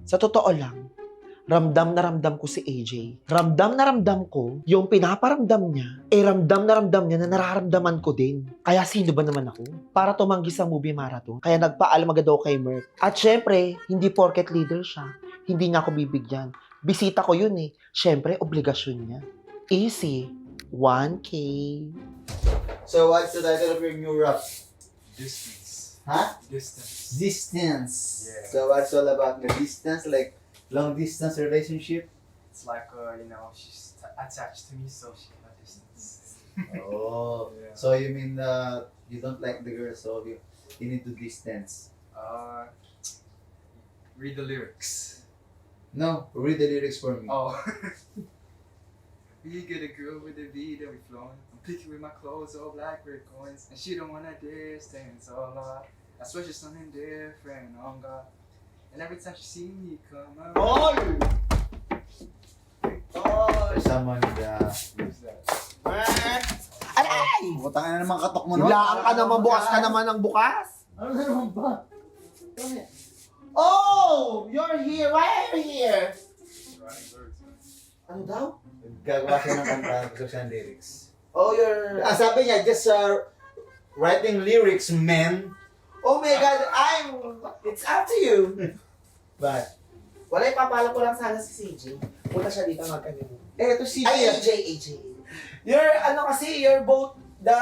Sa totoo lang, ramdam na ramdam ko si AJ. Ramdam na ramdam ko yung pinaparamdam niya, ramdam na ramdam niya na nararamdaman ko din. Kaya sino ba naman ako? Para tumanggi sa movie marathon. Kaya nagpaalam agad ako kay Merc. At syempre, hindi porket leader siya, hindi niya ako bibigyan. Bisita ko yun eh. Syempre, obligasyon niya. Easy. 1K. So, what's the title of your new rap? Distance. Huh? Distance. Distance. Yeah. So, what's all about the distance? Like, long distance relationship? It's like, she's attached to me, so she cannot distance. Oh. Yeah. So, you mean you don't like the girl, so you need to distance? Read the lyrics. No, read the lyrics for me. Oh. We get a girl with a beat that we flowing. I'm picking with my clothes all black red coins, and she don't wanna distance. Oh Lord, I swear she's something different. Oh God, and every time she see me come up. All! There's someone Who's that? Aray! Butang na naman katok mo, no? Hulaan ka naman, bukas ka naman ng bukas. Ano na naman ba? Oh! You're here! Why are you here? Writing lyrics, man. Ano daw? Gagawa siya ng kanta, gusto siya ng lyrics. Oh, you're... Sabi niya, just writing lyrics, man. Oh my God, it's up to you. But, Wala, ipapala ko lang sana si CJ. Punta siya dito magkano. ito si Ay, AJ. You're both the,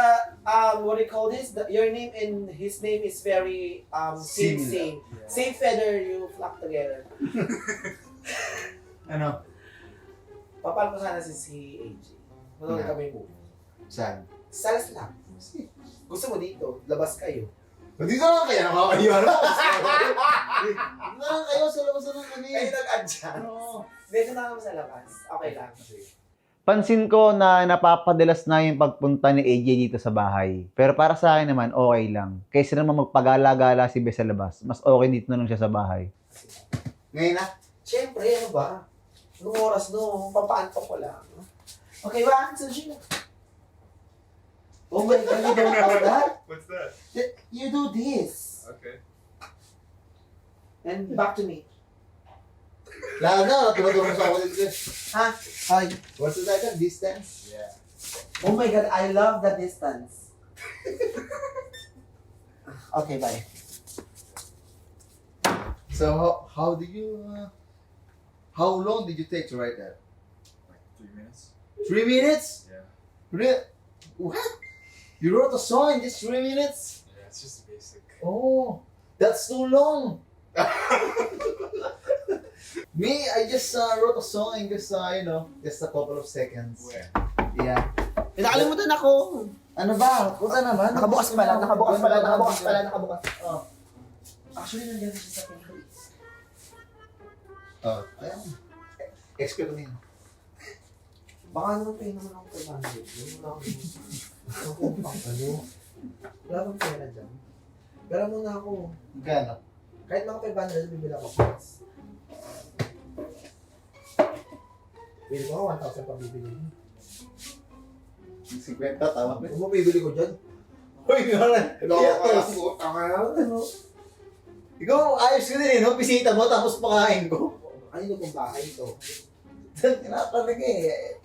what do you call this? Your name and his name is very, same. Yeah. Same feather, you flock together. Ano? Papala ko sana si AJ. Manonood kami movie. Saan? Salas lang. Gusto mo dito, labas kayo. Dito lang kaya nakakahiya na. Dito lang kayo, sa labas na kami. Kayo nag-adjust. Oo. Medyo na kami sa labas. Okay lang. Pansin ko na napapadalas na yung pagpunta ni AJ dito sa bahay. Pero para sa akin naman, okay lang. Kaysa naman magpagala-gala si Bes sa labas, mas okay dito na lang siya sa bahay. Ngayon na? Siyempre, ano ba? Anong oras no? Papaantok ko lang. Okay, 1, 2, 3. Oh my God, you don't know that? What's that? You do this. Okay. And back to me. Lahat na, tinuturo sa ako dito. Ha? Hi. What's the title? Distance? Yeah. Oh my God, I love the distance. Okay, bye. So, how did you, how long did you take to write that? Like 3 minutes? 3 minutes? Yeah. What? You wrote a song in just 3 minutes? Yeah, it's just basic. Oh, that's too long. Me, I just wrote a song in just, just a couple of seconds. Where? Yeah. Nakalimutan ako. Ano ba? Puta naman. Nakabukas pala. Oh. Actually, nandiyan siya sa pinto. Oh, ayan. Expect ko na yun. Baka naman kayo naman ako 500. Wala akong pera dyan. Pera muna ako. Gano? Kahit mga 500, bibila ko points. Bili ko nga 1,000 pa bibili. 50, tama ba? Kung mo bibili ko dyan, Uy, gano'n. Ikaw, ayos ko din no? Bisita mo, tapos pakain ko. Kanino pong bahay ito? Tinatalaga eh.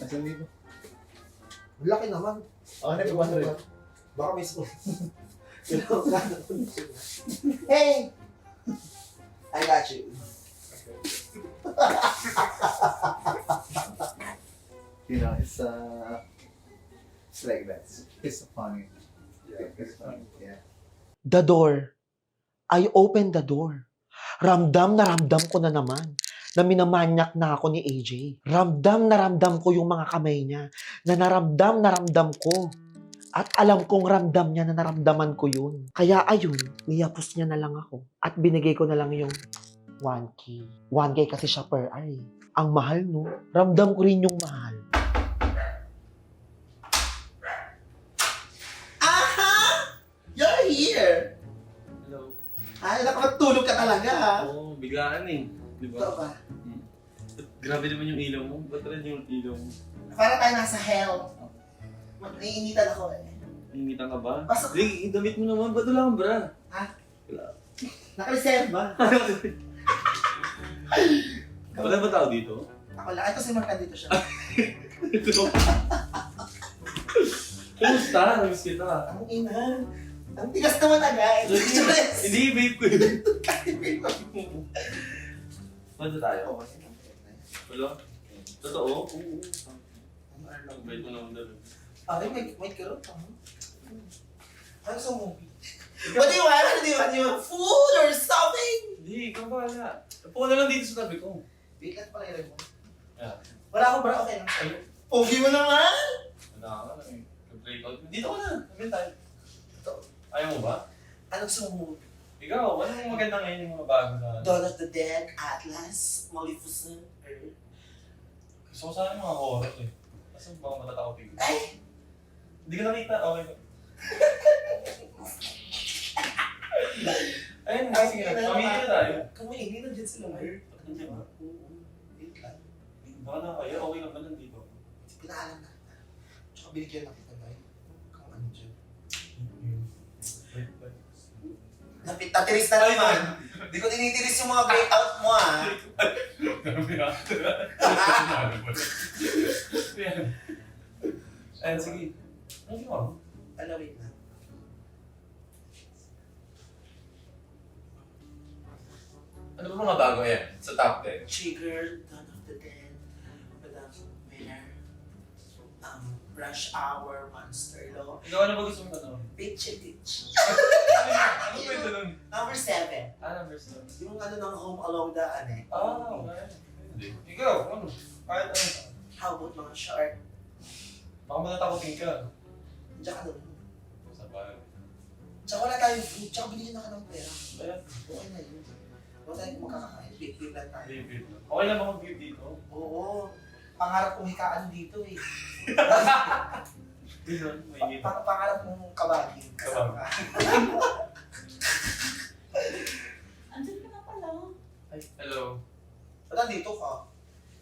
Asan dito? Ang laki naman. Ako na, 500. Baka may school. Hey! I got you. It's like that. It's funny. It's funny, yeah. The door. I opened the door. Ramdam na ramdam ko na naman na minamanyak na ako ni AJ. Ramdam na ramdam ko yung mga kamay niya na naramdam ko. At alam kong ramdam niya na naramdaman ko yun. Kaya ayun, niyapos niya na lang ako. At binigay ko na lang yung 1K. 1K kasi siya per hour eh. Ang mahal no? Ramdam ko rin yung mahal. Aha! You're here! Hello. Ay, nakapagtulog ka talaga, ha? Oo, biglaan eh. Di Ito ba? ba? Grabe naman yung ilaw mo. Ba't rin yung ilaw mo? Para tayo nasa hell. Naiinitan ako eh. Hingitan ka ba? Pasok. Hindi, damit mo naman. Ba't wala kang bra? Ha? Wala. Naka-reserve ba? Wala ba tao dito? Ako lang. Ito si Mark, dito siya. Kumusta? Namiss kita. Ang ina. Ang tigas naman agad. Hindi, babe ko yun. Ba't tayo? Wala? Totoo? Oo. Ang bait mo naman dala. Ay, may karot ka. Ano sa movie? What do you want? What do you want? You want food or something? Hindi, ikaw ba wala? Upo na lang dito sa tabi ko. Wait lang pala yung mo. Yeah. Wala akong bra, okay lang sa'yo. Pogi mo naman! Wala ka na eh. Breakout. Dito ka na. Sabihin tayo. Ayaw mo ba? Ano sa movie? Ikaw, anong maganda ngayon yung mga bago na? Dawn of the Dead, Atlas, Maleficent, Earth. Gusto ko sana yung mga horror eh. Kasi baka matatakot ko. Ay! Hindi ka nakita? Okay ba? Ayun, sige na. Pamilya na tayo. Kami, hindi na dyan sila, Mer. Nandiyan ba? Oo. Wait lang. Baka na kayo. Okay lang ba nandito? Pinaalam na. Tsaka binigyan na kita, guys. Kung ano dyan. Wait. Natiris na naman. Hindi ko tinitiris yung mga breakout mo, ah. Ayun, sige. Ano ginawa mo? Ano, wait na. Ano ba mga bago yan sa top 10? Trigger, Dawn of the Dead, Madame Miller, Rush Hour, Monster Law, Ikaw, ano ba gusto mo ano? Bitchy Bitch. Ano ba ito nun? Number 7. Number 7. Yung ano ng Home Along the Okay. Hindi. Ikaw, ano? Kahit ano. How about mga short? Baka matatakotin ka. Diyan ka naman. Sa bahay. Tsaka wala tayong food, tsaka binigyan na ka ng pera. Ayan. Okay na yun. Wala tayong makakakain, big lang tayo. David. Okay lang ba mag-give dito? Oo. Pangarap kong hikaan dito eh. Ganun, may ngita. Pangarap mong kabagin. Kasama ka. Andyan ka na pala. Hello. Ba't nandito ka?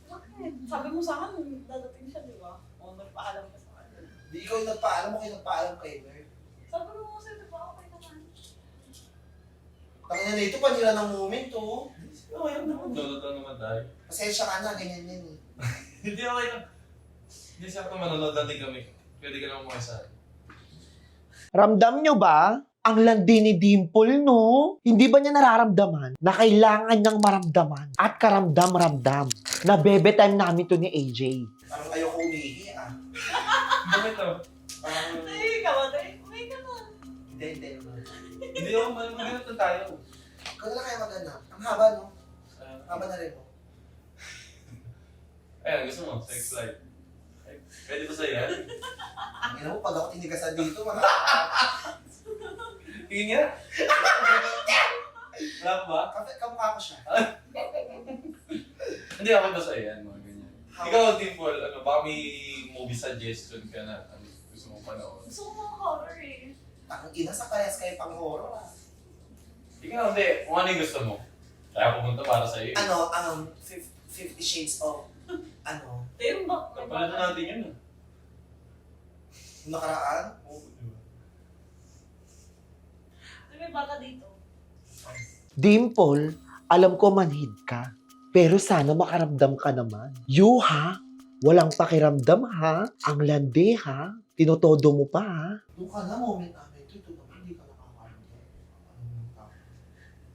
Bakit? Sabi mo sa akin, dadating siya, di ba? O, magpaalam ka sa akin. Di ikaw yung nagpaalam mo, kayo nagpaalam kay Mer. Sabi mo sa'yo, di ba? Okay naman. Tangina na ito, panira ng moment oh. Okay lang naman. Lolo naman tayo. Pasensya ka na, ganyan yan eh. Hindi okay lang. Hindi siya kung manonood natin kami. Pwede ka naman makisa. Ramdam nyo ba? Ang landi ni Dimple, no? Hindi ba niya nararamdaman na kailangan niyang maramdaman at karamdam-ramdam na bebe time namin to ni AJ? Parang ayoko umihi, ah. Bakit to? Ay, ikaw, ate. May ka na. Hindi. Hindi ako mag-ganap na tayo. Kaya lang kaya maganda. Ang haba, no? Haba na rin mo. Ayan, gusto mo? Sex life. Pwede ba sa'yo yan? Ang ina mo, pag ako tinigasan dito, mga... Tingin nga. Wala pa ba? Kamukha ko siya. Hindi ako ba sa'yo yan, mga ganyan. Ikaw, Dimple, ano, baka may movie suggestion ka na ano, gusto mong panoorin. Gusto ko mga horror eh. Ang ina sa parehas kayo pang horror, ah. Ikaw, hindi. Kung ano yung gusto mo. Kaya pumunta para sa'yo. Ano, 50 Shades of... Ano? Pero ba? Kapalitan natin yun. Yung nakaraan? Oo, di ba? May baka dito. Dimple, alam ko manhid ka. Pero sana makaramdam ka naman. You ha? Walang pakiramdam ha? Ang landi ha? Tinotodo mo pa ha? Doon ka na, moment namin. Ito naman, hindi ka nakakaramdam.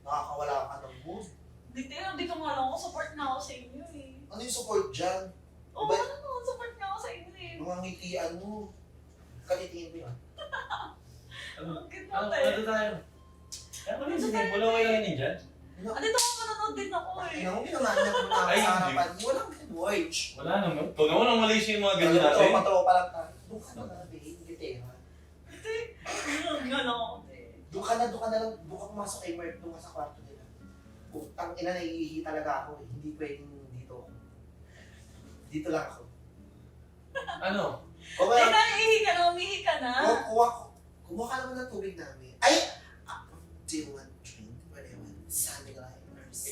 Nakakawala ka ng mood. Di ko nga lang ako, support na ako sa inyo eh. Ano yung support dyan? Oo, Ba- ano, support na ako sa inyo eh. Mga ngitian mo. Kanitingin mo yan. Ano? Ang cute Ano? natin. Ano tayo? Kaya kami si Dimple, okay lang yun dyan. Andito ako manonood din ako eh. Ina mo, pinanganyan mo na ako Ay, sa hindi. harapan. Walang watch. Wala naman. Ito naman ang Malaysia yung mga ganyan natin. Tropa lang tayo. Doon ka na, babe. Gitera. Ano nga lang ako eh. Doon ka na lang. Doon ka pumasok kay Mark. Doon ka sa kwarto nila. Putang ina, naiihi talaga ako eh. Hindi pwedeng dito ako. Dito lang ako. Ano? O Ay, ba, naiihi ka na, umihi ka na. kumuha ka naman ng tubig namin. Ay! Do you want drink? Pwede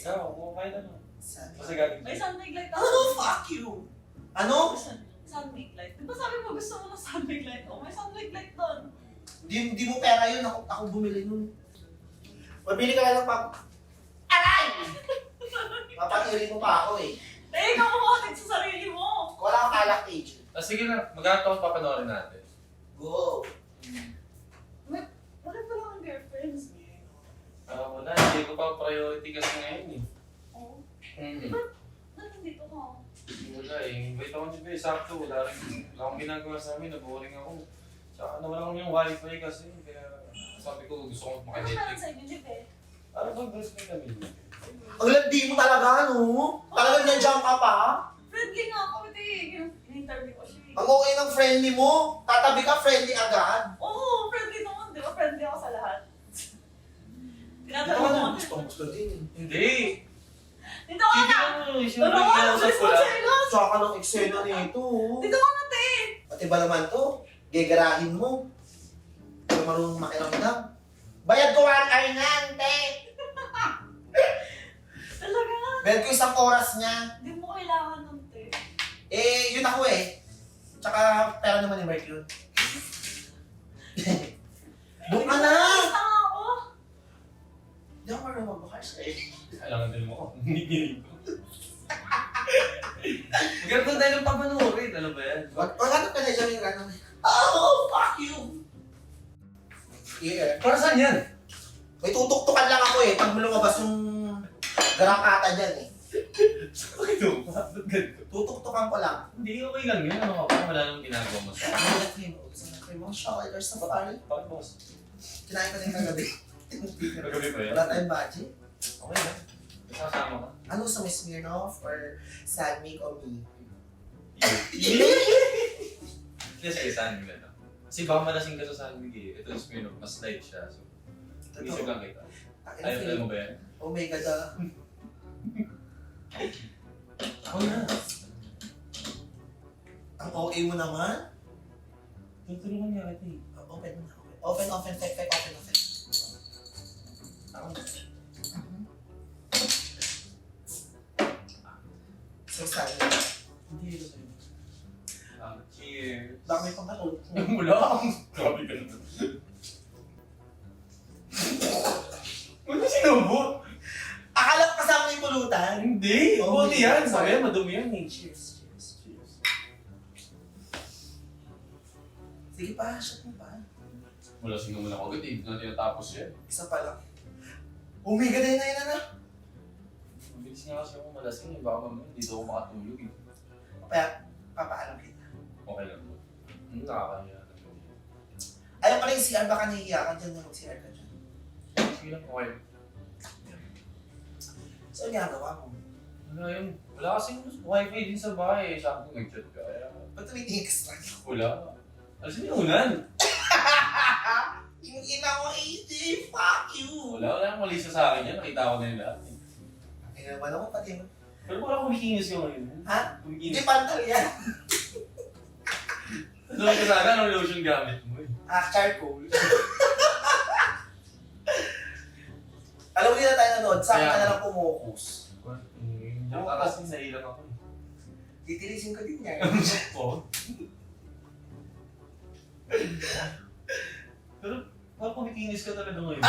Ikaw, kumakain na lang. Sunmake. Kasi galing. May sunmake light Ano? Fuck you! Ano? Sunmake light. Di ba sabi mo gusto mo ng sunmake light? Oh, may sunmake light doon. Di mo pera yun. Ako bumili nun. Mabili ka na lang pa. Aray! Papatiri mo pa ako eh. Ikaw mo sa sarili mo. Wala kang alak age. Sige na, magkakaroon papanoorin natin. Go! Wala pa lang ang girlfriends. Wala, hindi ko pa priority kasi ngayon eh. Oo. Mm-hmm. Nandito ka. Wala eh, invite ako ni Bea, sakto, wala akong ginagawa sa amin, naboring ako. Tsaka nawalan ko yung wifi kasi, kaya sabi ko gusto kong Ano meron maka-Netflix. sa inyo, Jeff? Ano ba, best friend kami? Ang landi mo talaga, no? Talagang nandiyan ka pa? Friendly nga ako, in-interview ko siya. Ang okay ng friendly mo. Tatabi ka, friendly agad. Oo, friendly naman. Di ba friendly ako sa lahat? Tinatanong mo. Gusto din. Hindi! Dito ka na! Sino Ano ka? nag-iusap ko lang? Responsible! Saka ng eksena nito. Dito ka na, te! Pati ba naman to? Gegarahin mo. Pero marunong makiramdam. Bayad ko 1 hour nga, te. Talaga nga. Bayad ko 1 oras niya. Hindi mo kailangan nun, te. Eh, yun ako eh. Tsaka pera naman ni Mark yun. Doon ka na! Basta nga ako. Hindi ako marunong magbakars eh. Kailangan din mo ako, hinigiling ko. Magkaroon tayo ng papanoorin, ano ba yan? Maghanap ka na dyan yung gano'n. Oh, fuck you! Yeah. Para saan yan? May tutuktukan lang ako eh. Pag lumabas yung garakata dyan eh. Bakit mo? Ba't ganito? Tutuktukan ko lang. Hindi, okay lang yun. Ano ka pa? Wala namang ginagawa mo sa Ano na cream? Gusto na cream? Mga shockers na ba? Bakit boss? Kinain ko din kagabi. Nagabi ba yan? Wala tayong budget. Okay lang. Sasama ka. Ano gusto mo, Smirnoff or Sadmik o me? Kasi Sanmig na. Kasi baka malasing ka sa Sanmig eh. Ito yung Smirnoff, mas light siya. So, inisip lang kita. Ayaw mo ba yan? Omega da. Ako na. Ang okay mo naman. Tutulungan niya kita eh. Open mo na. Open, fake, open. Ako na. So, sorry. Hindi ito sa'yo. Cheers. Baka may pangkatulog. Wala akong grabe ka naman. Ano sinubot? Akala ko kasama yung pulutan. Hindi! Oh, Buti yan! cheers. Sabi yan, madumi yan eh. Cheers. Sige pa, shot mo pa. Wala sino mo na agad eh. Na tinatapos yan. Isa pa lang. Omega din na yun, ano? Mabilis nga kasi ako malasing eh. Baka mamaya hindi daw ako makatulog eh. Kaya, papaalam kita. Okay lang po. Nakakahiya na yun. Ayaw pa rin yung CR, baka nahihiya ka dyan na mag-CR ka dyan. Sige lang, okay. So, ginagawa mo. Wala yun. Wala kasing wifi din sa bahay eh. Sabi ko nag-chat ka. Kaya Ba't tumitingin ka sa akin? wala. Alas mo unan. Yung ina mo, AJ, fuck you! Wala nang mali sa akin yan. Nakita ko na yun lahat eh. Ay, naman ako, pati mo. Pero wala kumikinis ka ngayon. Ha? Kumikinis. Hindi pantal yan. Sabi ko sana, anong lotion gamit mo eh? Charcoal. Alam mo, hindi na tayo nanood. Sa akin ka na lang pumukus. Yung kasi nailang ako eh. Titilisin ko din yan. Oo. Pero parang kumikinis ka talaga ngayon.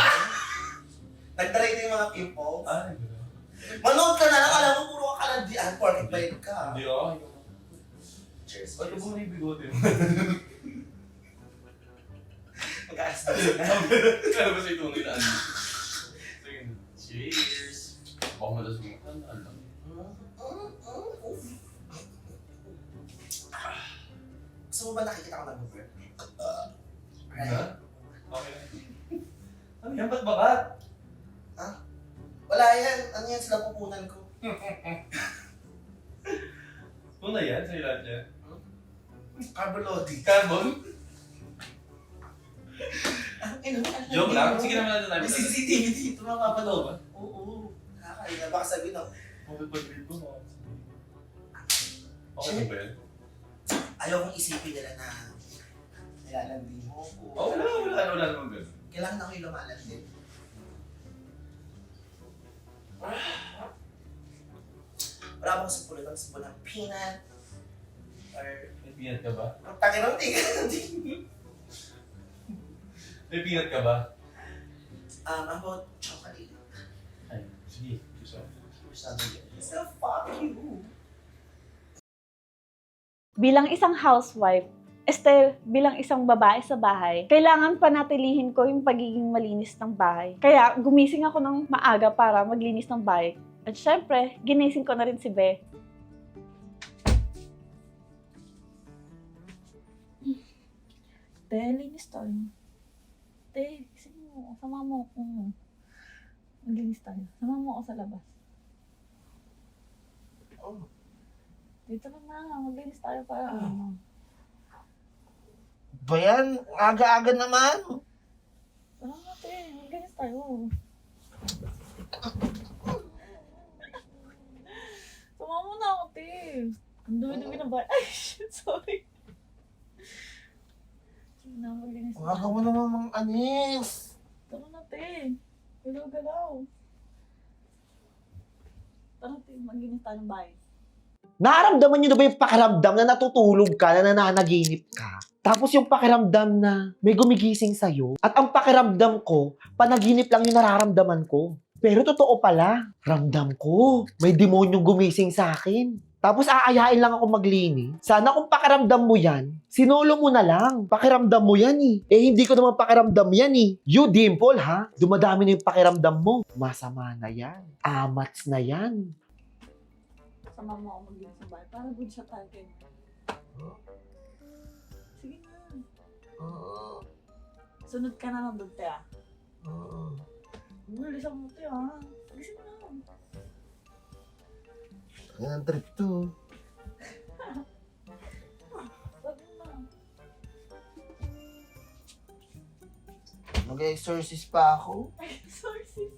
Nagtaray na yung mga pimples. Ay, gano'n. Manood ka na lang, alam mo, puro ka kalandian, porket bayad ka. Hindi ako. Cheers. Ba't ba na yung bigote mo? Mag-aalas na sila. Kala ba sa'yo tunay na ano? Sige, cheers! Baka malasing ka na alam. Gusto mo ba nakikita ko nag-work? Ha? Okay lang. Ano yan? Ba't bakat? Wala yan. Ano yan sila pupunan ko? Tunay yan? Sa'yo lahat yan? Carbon loading. Carbon? Joke Joke lang. Sige naman natin tayo. May CCTV dito mga kapanood. Oo. Nakakaina. Baka sabihin ako, Okay, pag-read ko mo. Okay ba yan? ayaw kong isipin nila na nilalandi mo ko. Oh, wala naman ganun. Kailangan ako yung lumalandi. Wala bang sabon ng peanut? Or, May peanut ka ba? ang takinang May peanut ka ba? about chocolate. Ay, sige. Gusto. So, fuck you. Bilang isang housewife, bilang isang babae sa bahay, kailangan panatilihin ko yung pagiging malinis ng bahay. Kaya gumising ako ng maaga para maglinis ng bahay. At syempre, ginising ko na rin si Be. Te, linis tayo. Te, gising mo. Sama mo ako. Maglinis tayo. Sama mo ako sa labas. Oh. Dito lang na. Maglinis tayo para ano. Ba yan? Aga-aga naman. Tara na, te. Maglinis tayo. Sama mo na ako, te. Ang dumi-dumi na ba? Ay, shit, sorry. Sige na, maglinis na. Aga mo naman mga anis. Tara na, te. Galaw-galaw. Tara, te. Maglinis tayo ng bahay. Nararamdaman nyo na ba yung pakiramdam na natutulog ka, na nananaginip ka? Tapos yung pakiramdam na may gumigising sa'yo. At ang pakiramdam ko, panaginip lang yung nararamdaman ko. Pero totoo pala, ramdam ko, may demonyong gumising sa akin. Tapos aayain lang ako maglinis. Sana kung pakiramdam mo yan, sinolo mo na lang. Pakiramdam mo yan eh. Eh hindi ko naman pakiramdam yan eh. You, Dimple ha? Dumadami na yung pakiramdam mo. Masama na yan. Amats na yan. Sama mo ako maglinis ng bahay para good siya tayo. Sige na. Sunod ka na lang doon, te, ah. Bilisan mo, te, ah. Bilisan mo na. Yan ang trip to. Sabi na. Mag-exorcist pa ako. Ay, sorry, sis.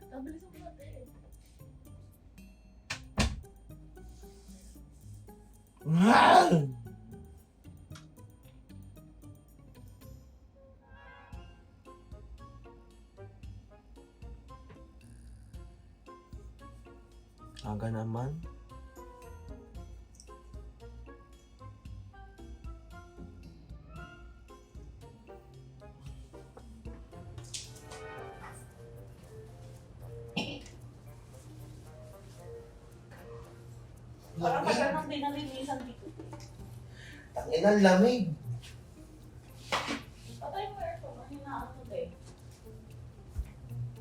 Bilisan mo na, te. Aga naman. Parang tagal nang di nalinisan dito. Ang inang lamig. Patay mo aircon. Ang hinaan mo, te.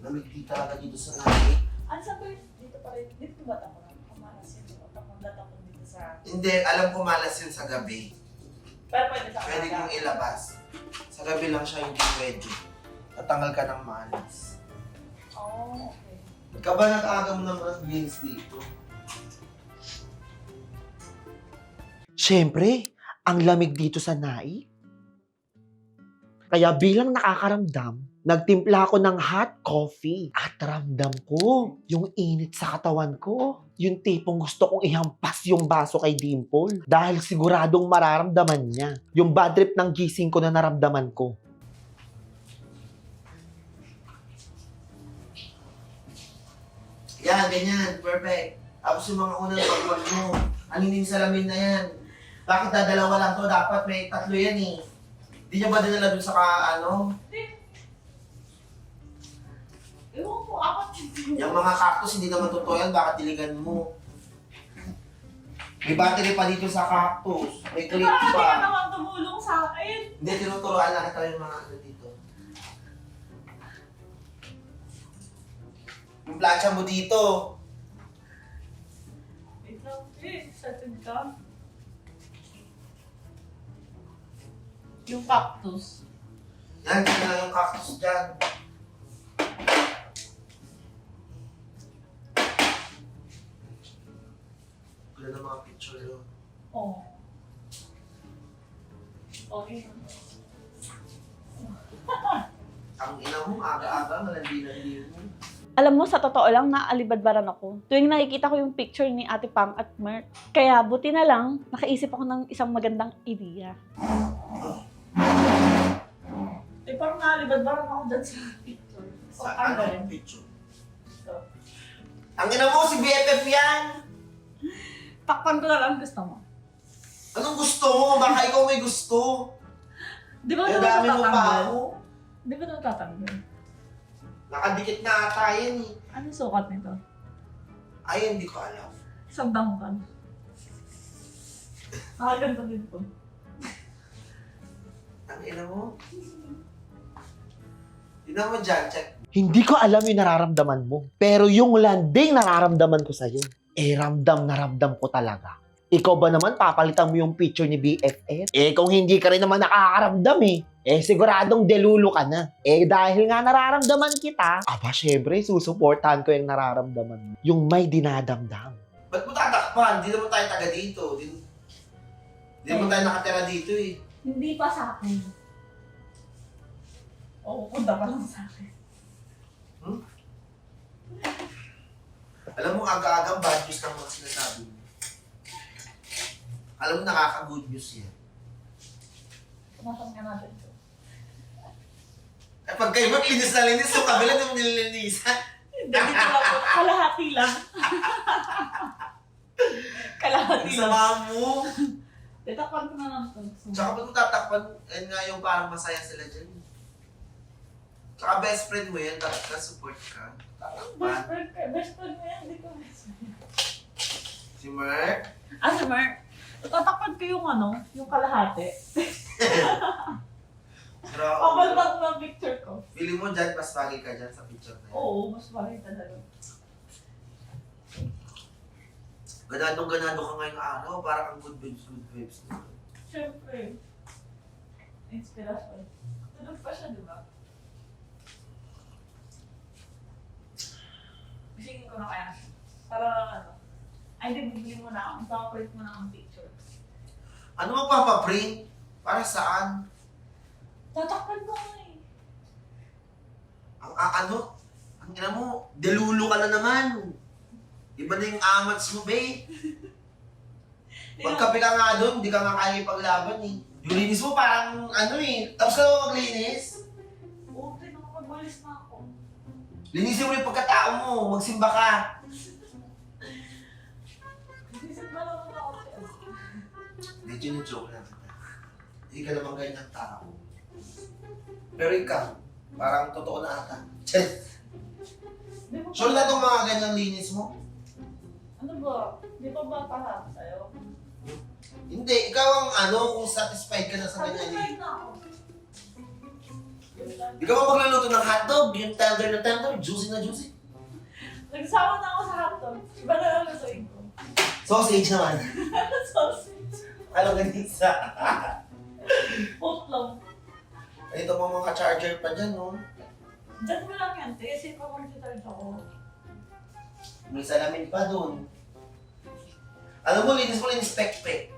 Lamig di talaga dito sa langit. Ano sa bird? Dito pa rin. Dito ba ako na? Kumalas yun. Tapundat ako dito sa... Hindi, alam ko malas yun sa gabi. Pero pwede sa Pwede kong ilabas. Sa gabi lang siya hindi pwede. Tatanggal ka ng malas. Oh, okay. Ikaw ba nag-aga mo naman ang linis dito? Siyempre, ang lamig dito sa naik. Kaya bilang nakakaramdam, nagtimpla ako ng hot coffee at ramdam ko yung init sa katawan ko. Yung tipong gusto kong ihampas yung baso kay Dimple dahil siguradong mararamdaman niya yung bad trip ng gising ko na naramdaman ko. Yan, ganyan. Perfect. Tapos yung mga unang pagwag mo, alinin sa lamin na yan. Bakit dadalawa lang to? Dapat may tatlo yan eh. Hindi niya ba dinala dun sa Ewan ko, apat Yung mga cactus, hindi naman totoo yan. Baka diligan mo. May battery pa dito sa cactus. May clip Hindi ka pa. naman tumulong sa akin. Hindi, tinuturoan lang kita yung mga dito. Yung plancha mo dito. Wait lang, eh. Settled ka. Yung cactus. Yan, dito na yung cactus dyan. Gula ng mga picture yun. Oh. Okay. Ang ina mo, aga-aga, malandi-landi mo. Alam mo, sa totoo lang, naalibadbaran ako. Tuwing nakikita ko yung picture ni Ate Pam at Mert. Kaya buti na lang, nakaisip ako ng isang magandang idea. Eh, parang naalibadbaran ako dyan sa picture. Sa anong picture? Ang ina mo, si BFF yan! Takpan ko na lang gusto mo. Anong gusto mo? Baka ikaw may gusto. Di ba Eh, naman dami mo pa tatanggal? ako. Di ba naman tatanggal? Nakadikit na ata yan eh. Anong sukat nito? Ay, hindi ko alam. Sabang ka. Nakaganda din po. Ang ina mo. Tignan mo dyan, check. Hindi ko alam yung nararamdaman mo. Pero yung landing nararamdaman ko sa'yo. Eh, ramdam na ramdam ko talaga. Ikaw ba naman papalitan mo yung picture ni BFF? Eh, kung hindi ka rin naman nakakaramdam eh siguradong delulu ka na. Eh, dahil nga nararamdaman kita, aba, syempre, susuportahan ko yung nararamdaman mo. Yung may dinadamdam. Ba't mo tatakpan? Di naman tayo taga dito. Di naman tayo nakatira dito eh. Hindi pa sa akin. Oo, punta pa lang sa akin. Alam mo, aga-agang bad news ng mga sinasabi mo. Alam mo, nakaka-good news yan. Tumatang nga natin ito. At pag kayo maglinis na linis, yung kabila na nililinisan. Hindi, dito lang po. Kalahati lang. Kalahati Ang lang. sama mo. Titakpan ko na lang ito. Tsaka ba't mo tatakpan, yan nga yung parang masaya sila dyan. Tsaka best friend mo yan, dapat na support ka. Tatakpan. Best friend mo yan, hindi ko best friend. Si Mark. Si Mark, tatakpan ko yung yung kalahati. Pero, Pabalbag na picture ko. feeling mo dyan, mas bagay ka dyan sa picture na yan. Oo, mas bagay talaga. Ganadong-ganado ka ngayong araw, parang ang good vibes na. Siyempre. Inspirasyon. Tulog pa siya, di ba? Bisingin ko na kaya siya. Para ay hindi, bibili mo na ako. Papaprint mo na ang picture. Ano magpapaprint? Para saan? Tatakpan ko nga eh. Ang ina mo, delulu ka na naman. Iba na yung amats mo, babe. Pagkape ka nga doon, hindi ka nga kaya ipaglaban eh. Yung linis mo parang tapos ka na maglinis. Oo, nakapagwalis na ako. Linisin mo yung pagkatao mo, magsimba ka. Isip na lang ako siya. Hindi, joke lang. Hindi ka naman ganyan tao. Pero ikaw, parang totoo na ata. Di ba Sure na itong mga ganyang linis mo? Ano ba? Di ba ba para sa'yo? Hindi, ikaw ang kung satisfied ka na sa ganyan linis. Satisfied na ako. Ikaw ang magluluto ng hotdog, yung tender na tender, juicy na juicy. Nagsawa na ako sa hotdog. Iba na lang lutuin ko. Sausage naman. Sausage. Alam ganisa. Hot lang. Ito mga charger pa dyan, no? Diyan mo lang yan, te. Kasi pa-computer ako. May salamin pa dun. Alam mo, linis mo pek-pek.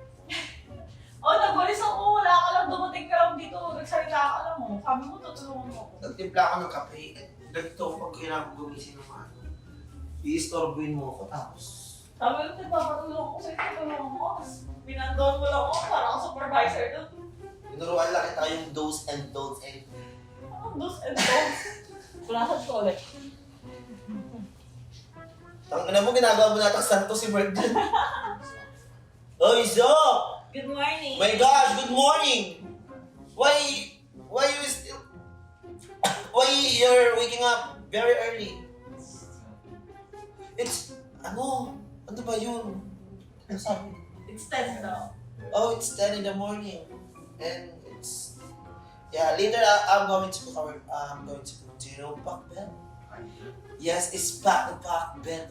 Nagwalis ako. Wala ka lang. Dumating ka lang dito. Nagsalita ka lang. Sabi mo, tutulungan mo ako. Nagtimpla ka ng kape. Ganito, pag kailangan ko gumising ng i-istorbuin mo ako, tapos Sabi mo, nagpapatulungan ko sa'yo. Tutulungan mo. Tapos pinandoon mo lang ako. Parang ako supervisor doon. tinuruan lang kita yung do's and don'ts and Anong do's and don'ts? Punasan ko ulit. ang ina mo, ginagawa mo natin santo si Mark dyan. Oy, Zop! Good morning. My gosh, good morning! Why you still... Why you're waking up very early? It's... Ano ba yun? Ano sabi? It's 10 daw. Oh, it's 10 in the morning. And it's... Yeah, later I'm going to cook do you know Pak Ben? Yes, it's Pak Ben.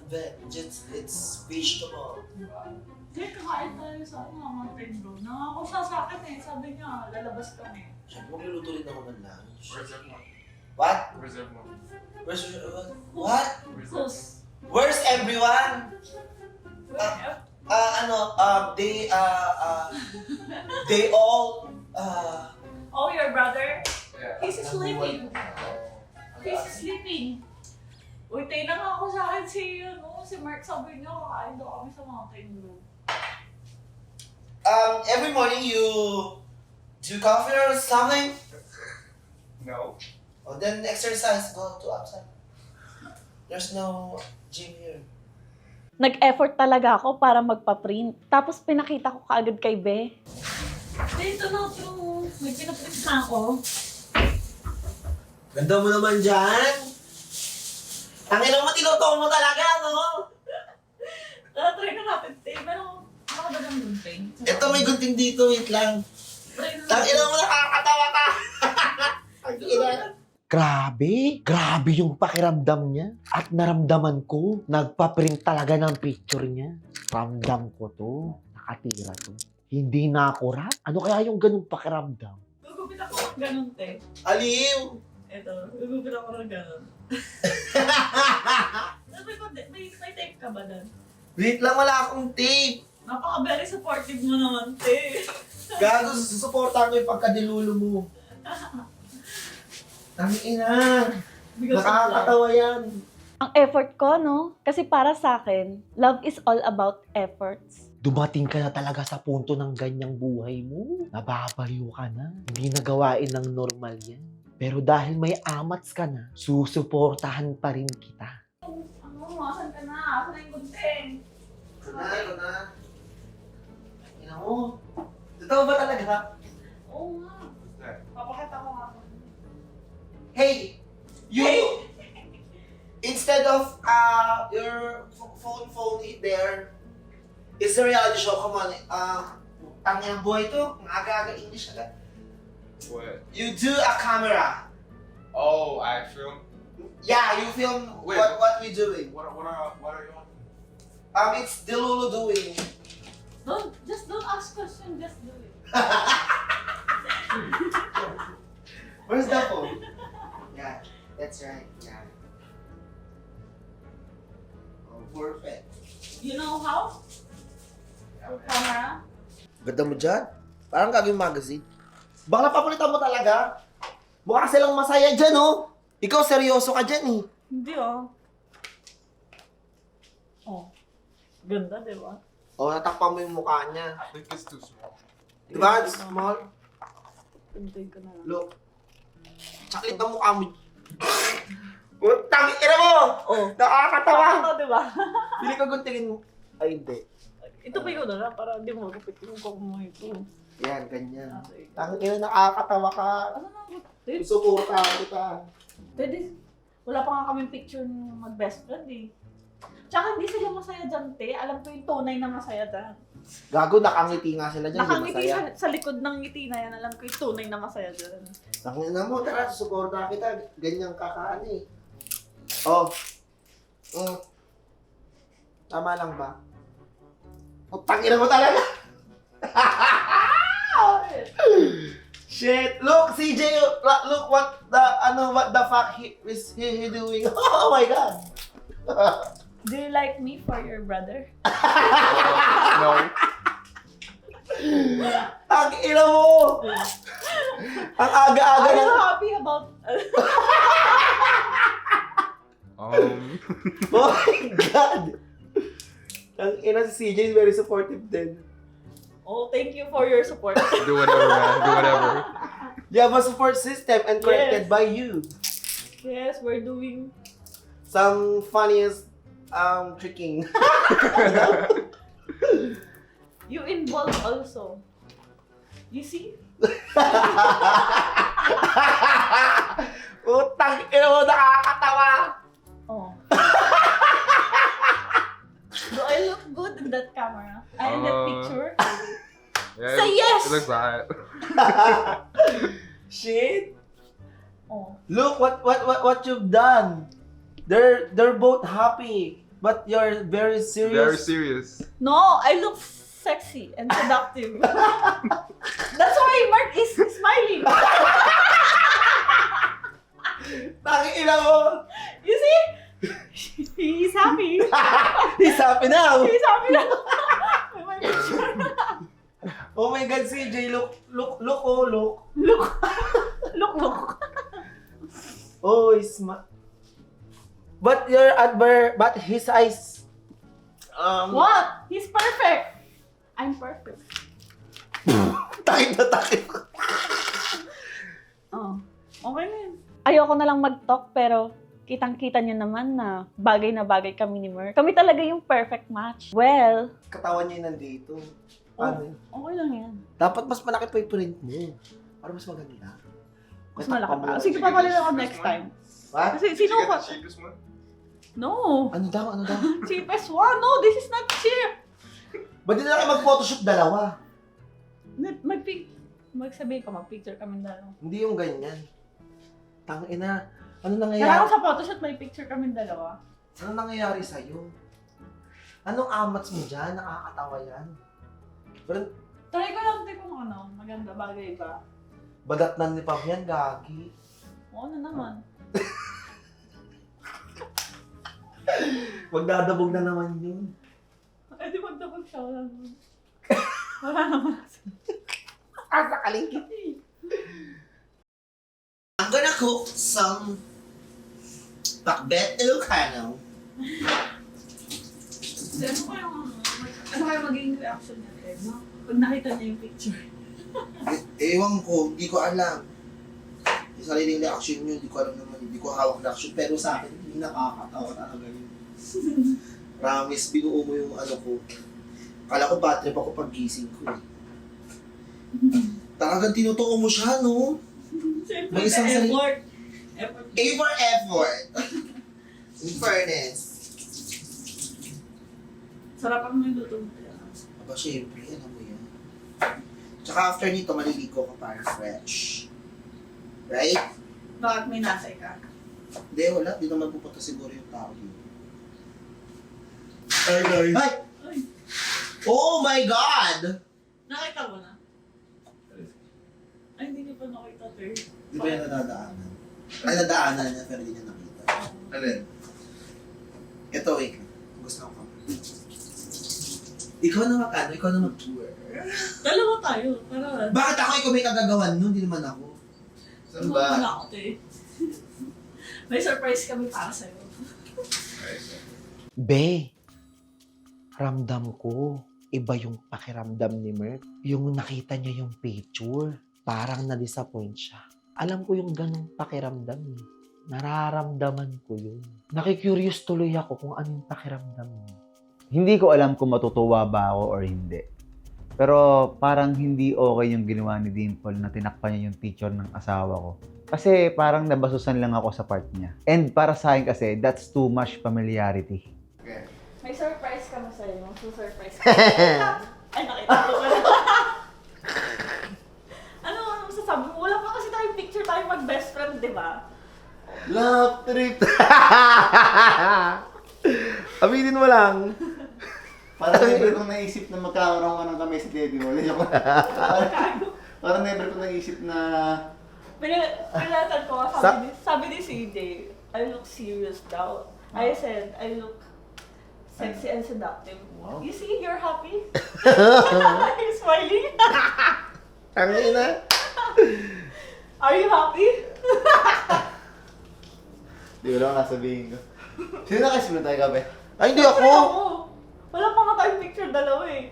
Just, it's vegetable. Kaya kakain tayo sa Mountain Road. Nangako siya sa akin eh. Sabi niya, lalabas kami. Siyempre, magluluto rin ako ng lunch. Where's everyone? What? Where's everyone? Where's... What? Who's? Where's everyone? They all, Oh, your brother? Yeah. He's sleeping. He's sleeping. Uy, tayo na nga ako sa akin si Mark sabi niya, kakain daw kami sa Mountain Road. every morning you do coffee or something? No. Oh, then exercise, go to outside. There's no gym here. Nag-effort talaga ako para magpa-print. Tapos pinakita ko kaagad kay Be. Dito na ito. May pinaprint na ako. Ganda mo naman dyan. Tangina mo, tinutuwa mo talaga, no? Try na natin, te. Pero, baka ba ng gunting? Ito, may gunting dito, wait lang. Tangina mo, nakakatawa ka. Grabe yung pakiramdam niya. At naramdaman ko, nagpa-print talaga ng picture niya. Ramdam ko to, nakatira to. Hindi na akurat? Ano kaya yung ganung pakiramdam? Gugupit ako ng ganun, te. Aliw! Ito, gugupit ako ng ganun. may tape ka ba doon? Wait lang, wala akong tape. Napaka-very supportive mo naman, te. Gago, susuportahan ko yung pagkadilulo mo. Tangina. Nakakatawa yan. Ang effort ko, no? Kasi para sa akin, love is all about efforts. Dumating ka na talaga sa punto ng ganyang buhay mo. Nababaliw ka na. Hindi nagawain ng normal yan. Pero dahil may amats ka na, susuportahan pa rin kita. Ano, asan ka na? Asan na yung gunting? Ito na. Ina mo. Totoo ba talaga? Oo nga. Papakita ko nga. Hey! You! Instead of your phone it there, it's a reality show. Come on. Tangin ang buhay to. Ang aga-aga English agad. What? You do a camera. Oh, I film. Yeah, you film Wait. what we doing. What are you on? It's Delulu doing. Don't ask questions, just do it. Where's the phone? Yeah, that's right. Yeah. Oh, perfect. You know how? Camera? Ganda mo dyan. Parang gagawin magazine. Baka napapalitan mo talaga. Mukha silang masaya dyan, oh. Ikaw, seryoso ka dyan, eh. Hindi Oh. Ganda, di ba? Oh, natakpan mo yung mukha niya. I think it's too small. Diba? It's small. Gantay ko na lang. Look. Sakit ang mukha mo. Utang, ina mo! Oh. Nakakatawa! Ito, di ba? Pili ko guntingin mo. Ay, hindi. Ito pa yun na para hindi mo magupit yung kong mo ito. Yan, ganyan. Okay. Tangin ina, nakakatawa ka. Ano na? Susuportahan kita. Pwede. Wala pa nga kaming picture ng mag-best friend eh. Tsaka hindi sila masaya dyan, te. Alam ko yung tunay na masaya dyan. Gago, nakangiti nga sila dyan. Nakangiti Di masaya. sa likod ng ngiti na yan. Alam ko yung tunay na masaya dyan. Tangin na mo, tara, susuportahan kita. Ganyan kakaan eh. Oh. Tama lang ba? Oh, tangina mo talaga. Shit! Look, CJ! Look what the fuck he doing. Oh my god! Do you like me for your brother? No. Ang ina mo! Ang aga-aga Are you ng... happy about... Oh my god! Ang ina si CJ is very supportive din. Oh, thank you for your support. Do whatever, man. Do whatever. You have a support system and corrected Yes. by you. Yes, we're doing... Some funniest tricking. You involved also. You see? Utang ina mo, nakakatawa! Oh. Do I look good in that camera? In that picture? Yeah, Say yes! It looks alright. Shit! Oh. Look what you've done. They're both happy, but you're very serious. Very serious. No, I look sexy and seductive. That's why Mark is smiling. Tangina mo! You see? He's happy. He's happy now! He's happy na. May my picture. Oh my God, CJ, look. Look. Oh, he's but his eyes. What? He's perfect. I'm perfect. Takip na takip. Oh. Okay na yun. Ayoko na lang mag-talk pero Kitang-kita niyo naman na bagay kami ni Mer. Kami talaga yung perfect match. Well, Katawan niya yung nandito. Paano yun? okay lang yan. Dapat mas malaki pa yung print mo. Para mas maganda. Mas malaki pa. Sige, papalit ako next time. Ha? Kasi sino Did you ko? get the cheapest one? No. Ano daw? Ano daw? Cheapest one. No, this is not cheap. Ba't di na kayo mag-photoshoot dalawa? Magsabihin ko, mag-picture kami dalawa. Hindi yung ganyan. Tangina. Ano Kailangan nangyayari? sa photoshoot, may picture kami dalawa. Ano nangyayari sa'yo? Anong amats mo dyan? Nakakatawa yan. Pero Try ko lang din kung ano, maganda bagay ba? badatnan ni Pam yan, gagi. Oo na naman. Magdadabog na naman yun. Eh di magdabag siya, wala naman. Wala naman. Asa kalingkit. I'm gonna cook some pakbet Ilocano. Ano kaya magiging reaction niya, Ted? Pag nakita niya yung picture. Ewan ko, hindi ko alam. Yung sariling reaction nyo, hindi ko alam naman. Hindi ko hawak reaction. Pero sa akin, hindi nakakatawa talaga yun. Promise, binuo mo yung ano ko. Akala ko bad trip ako pag gising ko. Talagang tinutuo mo siya, no? Siyempre, May isang sarili- effort. A for effort. In fairness. Sarapan mo yung luto mo. Aba, syempre, alam mo yan. Tsaka after nito, maliligo ko para fresh. Right? Bakit may nasay ka? Hindi, wala. Di naman pupunta siguro yung tao dito. Ay! Ay, Oh my God! nakita mo na? Ay, hindi niyo pa nakita, Ter. Di ba yung nadadaanan? Ay, nadaanan niya, pero hindi niya nakita. Alin? Ito, wait. Gusto ko. Ikaw na mag-ano? Ikaw na mag-tour. Dalawa tayo. Para Bakit ako ikaw may kagagawan nun? Hindi naman ako. Saan ba? Wala ako, Ter. May surprise kami para sa'yo. Be, ramdam ko. Iba yung pakiramdam ni Merk. Yung nakita niya yung picture, parang na-disappoint siya. Alam ko yung ganong pakiramdam eh. Nararamdaman ko yun. Nakikurious tuloy ako kung ano yung pakiramdam niya. Hindi ko alam kung matutuwa ba ako or hindi. Pero parang hindi okay yung ginawa ni Dimple na tinakpan niya yung picture ng asawa ko. Kasi parang nabasusan lang ako sa part niya. And para sa akin kasi, that's too much familiarity. May surprise kami sa'yo. Surprise ka. Ay, nakita ko pala. Ano masasabi mo? Wala pa kasi tayong picture tayo mag-best friend, di ba? Love trip! Aminin mo lang. Parang never kong naisip na magkakaroon ka ng kami si Teddy Wala ko. Parang never kong naisip na... Pinatan ko, sabi ni CJ, I look serious daw. I said, I look sexy and seductive. Wow. You see, you're happy? You're smiling? Tangin na. Are you happy? Di ko lang nasabihin ko. Sino nakaisip na tayo gabi? Ay, hindi Siyempre ako. Wala pa nga tayong picture dalawa eh.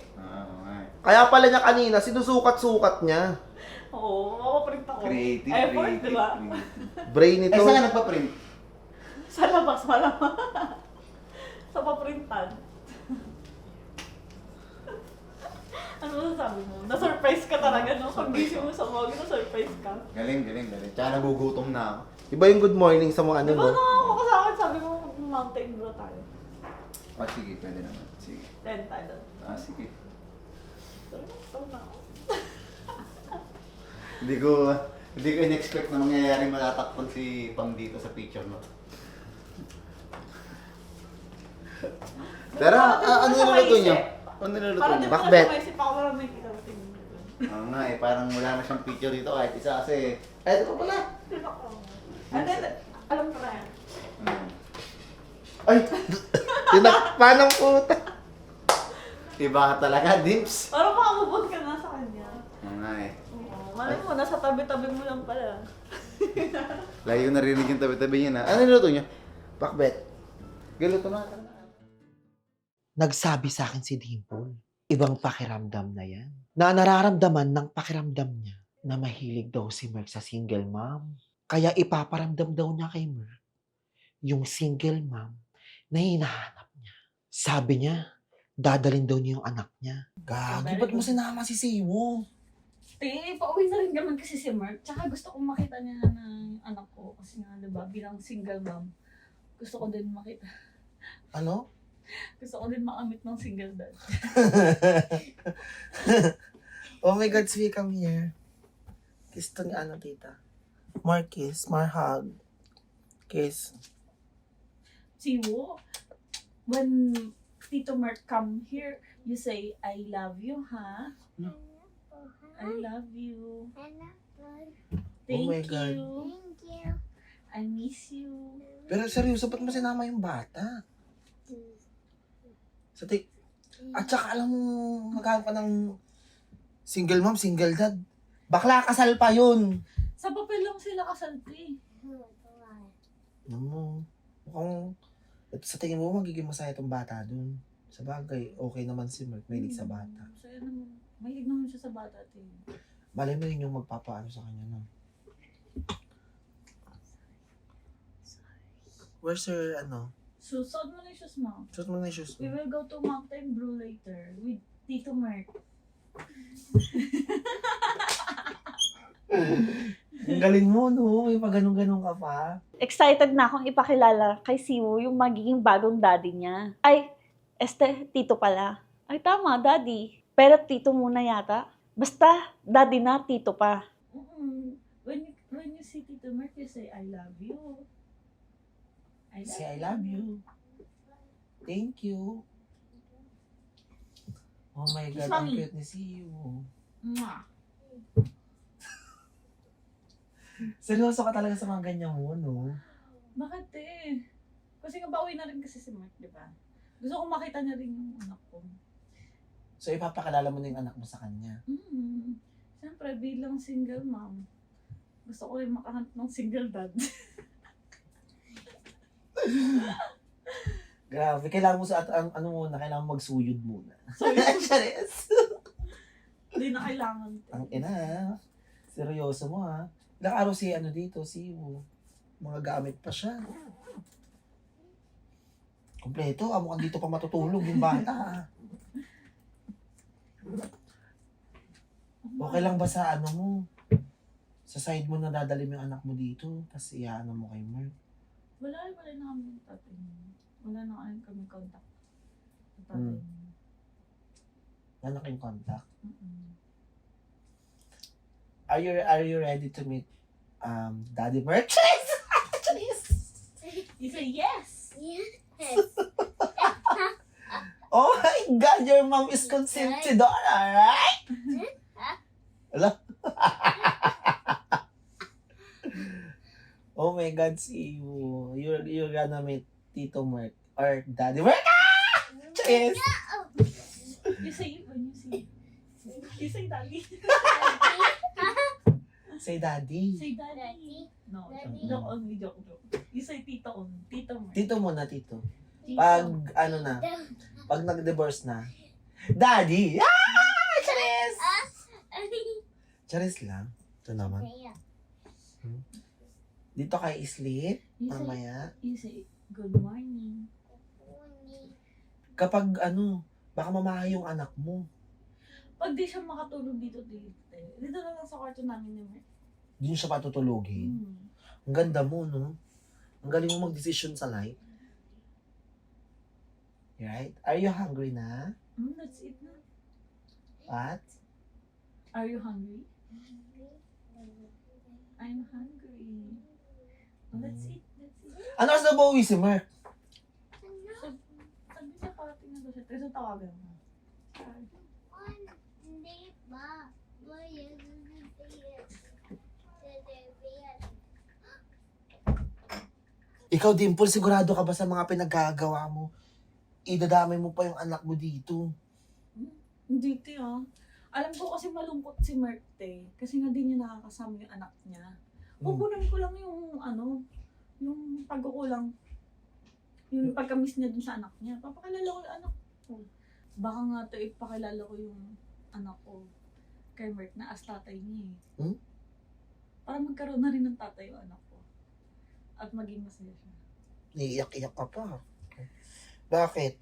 Kaya pala niya kanina, sinusukat-sukat niya. Oo, makaprint ako. Creative, Effort, di ba? Brain Eh, ito. saan ka nagpa-print? Sa labas, malamang. Sa paprintan. Ano masasabi mo? Na-surprise ka talaga, no? Pag gising mo sa mga, na-surprise ka. Galing. Tsaka nagugutom na ako. Iba yung good morning sa mga ano, Di ba no? nakaka ko sa akin, sabi mo, mountain bro tayo. Ah, sige, pwede naman. Sige. Then tayo. Ah, sige. Ito na ako. Hindi ko in-expect na mangyayari malatakpan si Pam dito sa picture, no? Pero, ano niluluto niyo? Ano niluluto Parang niyo? di ko Bakbet. na maisip ako na may kita tingin. Oo nga eh, parang wala na siyang picture dito kahit isa kasi... Ay, ito pa pala! And then, alam ko na yan. Ay! Tinakpan ng puta. Iba ka talaga, Dimps! Parang makamubot ka na sa kanya. Oo nga eh. Oo, malay mo, nasa tabi-tabi mo lang pala. Lagi ko narinig yung tabi-tabi niya na. Ano niluto niya? Bakbet. Galuto na. Nagsabi sa akin si Dimple, ibang pakiramdam na yan. Na nararamdaman ng pakiramdam niya na mahilig daw si Merk sa single mom. Kaya ipaparamdam daw niya kay Merk yung single mom na hinahanap niya. Sabi niya, dadalhin daw niya yung anak niya. Gagi, ba't mo sinama si Siwo? Pauwi na rin naman kasi si Mark. Tsaka gusto kong makita niya ng anak ko. Kasi nga, diba, bilang single mom, gusto ko din makita. Ano? Gusto ko din makamit ng single dad. Oh my God, Sweet, come here. Kiss to ni ano, tita. More kiss, more hug. Kiss. Siwo, when Tito Mark come here, you say, I love you, ha? I love you. Thank Oh my God. you. I miss you. Pero seryoso, ba't mo sinama yung bata? At saka alam mo, maghanap ka ng single mom, single dad. Bakla kasal pa yun. Sa papel lang sila kasalti. Alam mo, mukhang, sa tingin mo, magiging masaya itong bata dun. Sa bagay, okay naman si Mark, may sa bata. Masaya naman. Mahilig naman siya sa bata. Malay mo yun yung magpapaano sa kanya, no? Where's your, Susunod mo na yung shoes mo. Suot mo na yung shoes We mo. will go to Mountain Brew later with Tito Mark. Ang galing mo, no? May pag-ganong-ganong ka pa. Excited na akong ipakilala kay Siwo yung magiging bagong daddy niya. Ay, Tito pala. Ay, tama, daddy. Pero Tito muna yata. Basta, daddy na, Tito pa. When you see Tito Mark, you say, I love you. Say, I love you. Thank you. Oh my God, ang Mami. cute ni Siwo. Mwah. Seryoso ka talaga sa mga ganyan mo, no? Bakit eh? Kasi nga pauwi na rin kasi si Mark, di ba? Gusto kong makita niya rin yung anak ko. So, ipapakilala mo na yung anak mo sa kanya. Siyempre, bilang single mom, gusto ko rin makahanap ng single dad. Grabe, kailangan mo kailangan mo magsuyod muna. Charis. Hindi na kailangan. Ang ina, seryoso mo ha. Ilang araw si dito, mga gamit pa siya. Kompleto, mukhang dito pa matutulog yung bata. Okay lang ba sa mo? Sa side mo na dadali mo yung anak mo dito, tapos iyaano mo kay Mark? Wala na kami yung tatay niya. Wala na kami contact. Sa tatay niya. Wala kayong contact? Mm-mm. Are you ready to meet Daddy Mark? Charis! You say yes! Oh my God, your mom is consented, alright? Hello? Oh my God, see you. You're gonna meet Tito Mark or Daddy Mark. Charis! You say when you say. You say daddy. Say Daddy. Say daddy. No, joke only, joke. You say tito only. Tito Mark. Tito muna, Tito. Tito. Pag nag-divorce na, Daddy! Ah! Charis! Charis lang. Ito naman. Dito kay sleep, mamaya. You say good morning. Kapag baka mamahay yung anak mo. Pag di siya makatulog dito, dito na lang sa kwarto namin ni Mark. Hindi siya patutulogin. Ang ganda mo, no? Ang galing mo mag-decision sa life. Right? Are you hungry na? Let's eat na. What? Are you hungry? I'm hungry. Let's eat. Ano oras na ba uwi si Mark? Sabi niya parating na daw siya. Pero tawagan mo. Ikaw, Dimple, sigurado ka ba sa mga pinaggagawa mo? Idadamay mo pa yung anak mo dito. Hindi, alam ko kasi malungkot si Mark, kasi nga di niya nakakasama yung anak niya. Pupunan ko lang yung yung pagkukulang, yung pagka-miss niya dun sa anak niya. Papakilala ko yung anak ko. Baka nga ipakilala ko yung anak ko kay Mark na as tatay niya Para magkaroon na rin ng tatay yung anak ko. At maging masaya siya. Naiiyak-iyak ka pa. Bakit?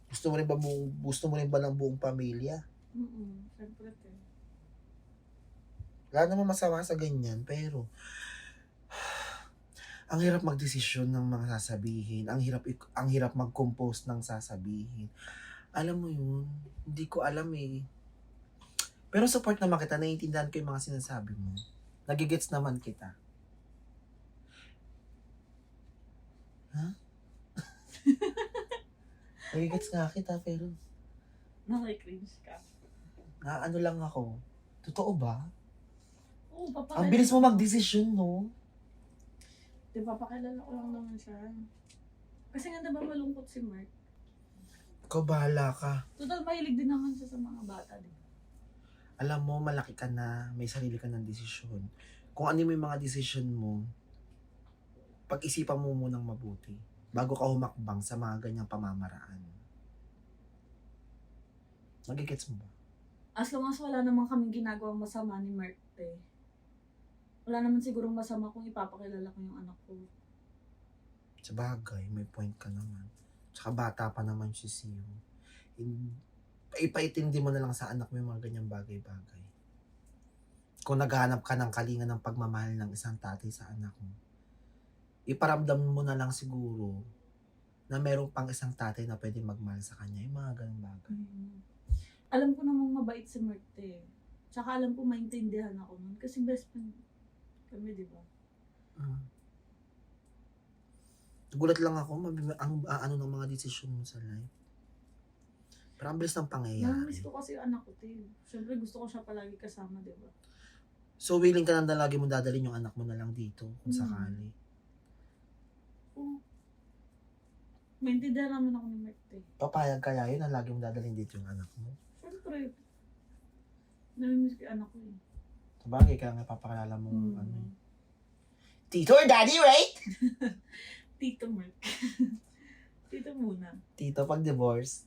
Gusto mo rin ba ng buong pamilya? Siyempre, te. Wala naman masama sa ganyan, pero ang hirap magdesisyon ng mga sasabihin. Ang hirap mag-compose ng sasabihin. Alam mo yun, hindi ko alam eh. Pero support naman kita, naiintindihan ko yung mga sinasabi mo. Nagigets naman kita. Ha? Nagigets nga kita, pero Nakikringe ka. ano lang ako. Totoo ba? Oo, Ang bilis mo magdesisyon, no? Di ba, pakilala ko lang naman siya. Kasi nga diba malungkot si Mark? Ikaw bahala ka. Total, mahilig din naman siya sa mga bata, di ba? Alam mo, malaki ka na, may sarili ka ng desisyon. Kung ano yung mga desisyon mo, pag-isipan mo munang mabuti bago ka humakbang sa mga ganyang pamamaraan. Nagigets mo ba? As long as wala naman kaming ginagawang masama ni Mark, te. Wala naman sigurong masama kung ipapakilala ko yung anak ko. Sa bagay, may point ka naman. Tsaka bata pa naman si Siu. Ipaitindi mo na lang sa anak mo yung mga ganyang bagay-bagay. Kung naghahanap ka ng kalinga ng pagmamahal ng isang tatay sa anak mo, iparamdam mo na lang siguro na meron pang isang tatay na pwede magmahal sa kanya. Yung mga ganang bagay. Alam ko namang mabait si Mark, te. Tsaka alam ko maintindihan ako nun. Kasi best friend kami, di ba? Nagulat lang ako, ano ng mga desisyon mo sa life. Pero ang bilis ng pangyayari. Namimiss ko kasi yung anak ko, te. Siyempre gusto ko siya palagi kasama, di ba? So, willing ka na lagi mo dadalhin yung anak mo na lang dito, kung sakali. Oo. Maintindihan naman ako ni Mark, te. Papayag kaya yun na lagi mo dadalhin dito yung anak mo? Siyempre. Namimiss ko yung anak ko, eh. Sabagay, kaya nga papakalala mo Tito or daddy, right? Tito Mark. Tito muna. Tito pag divorce.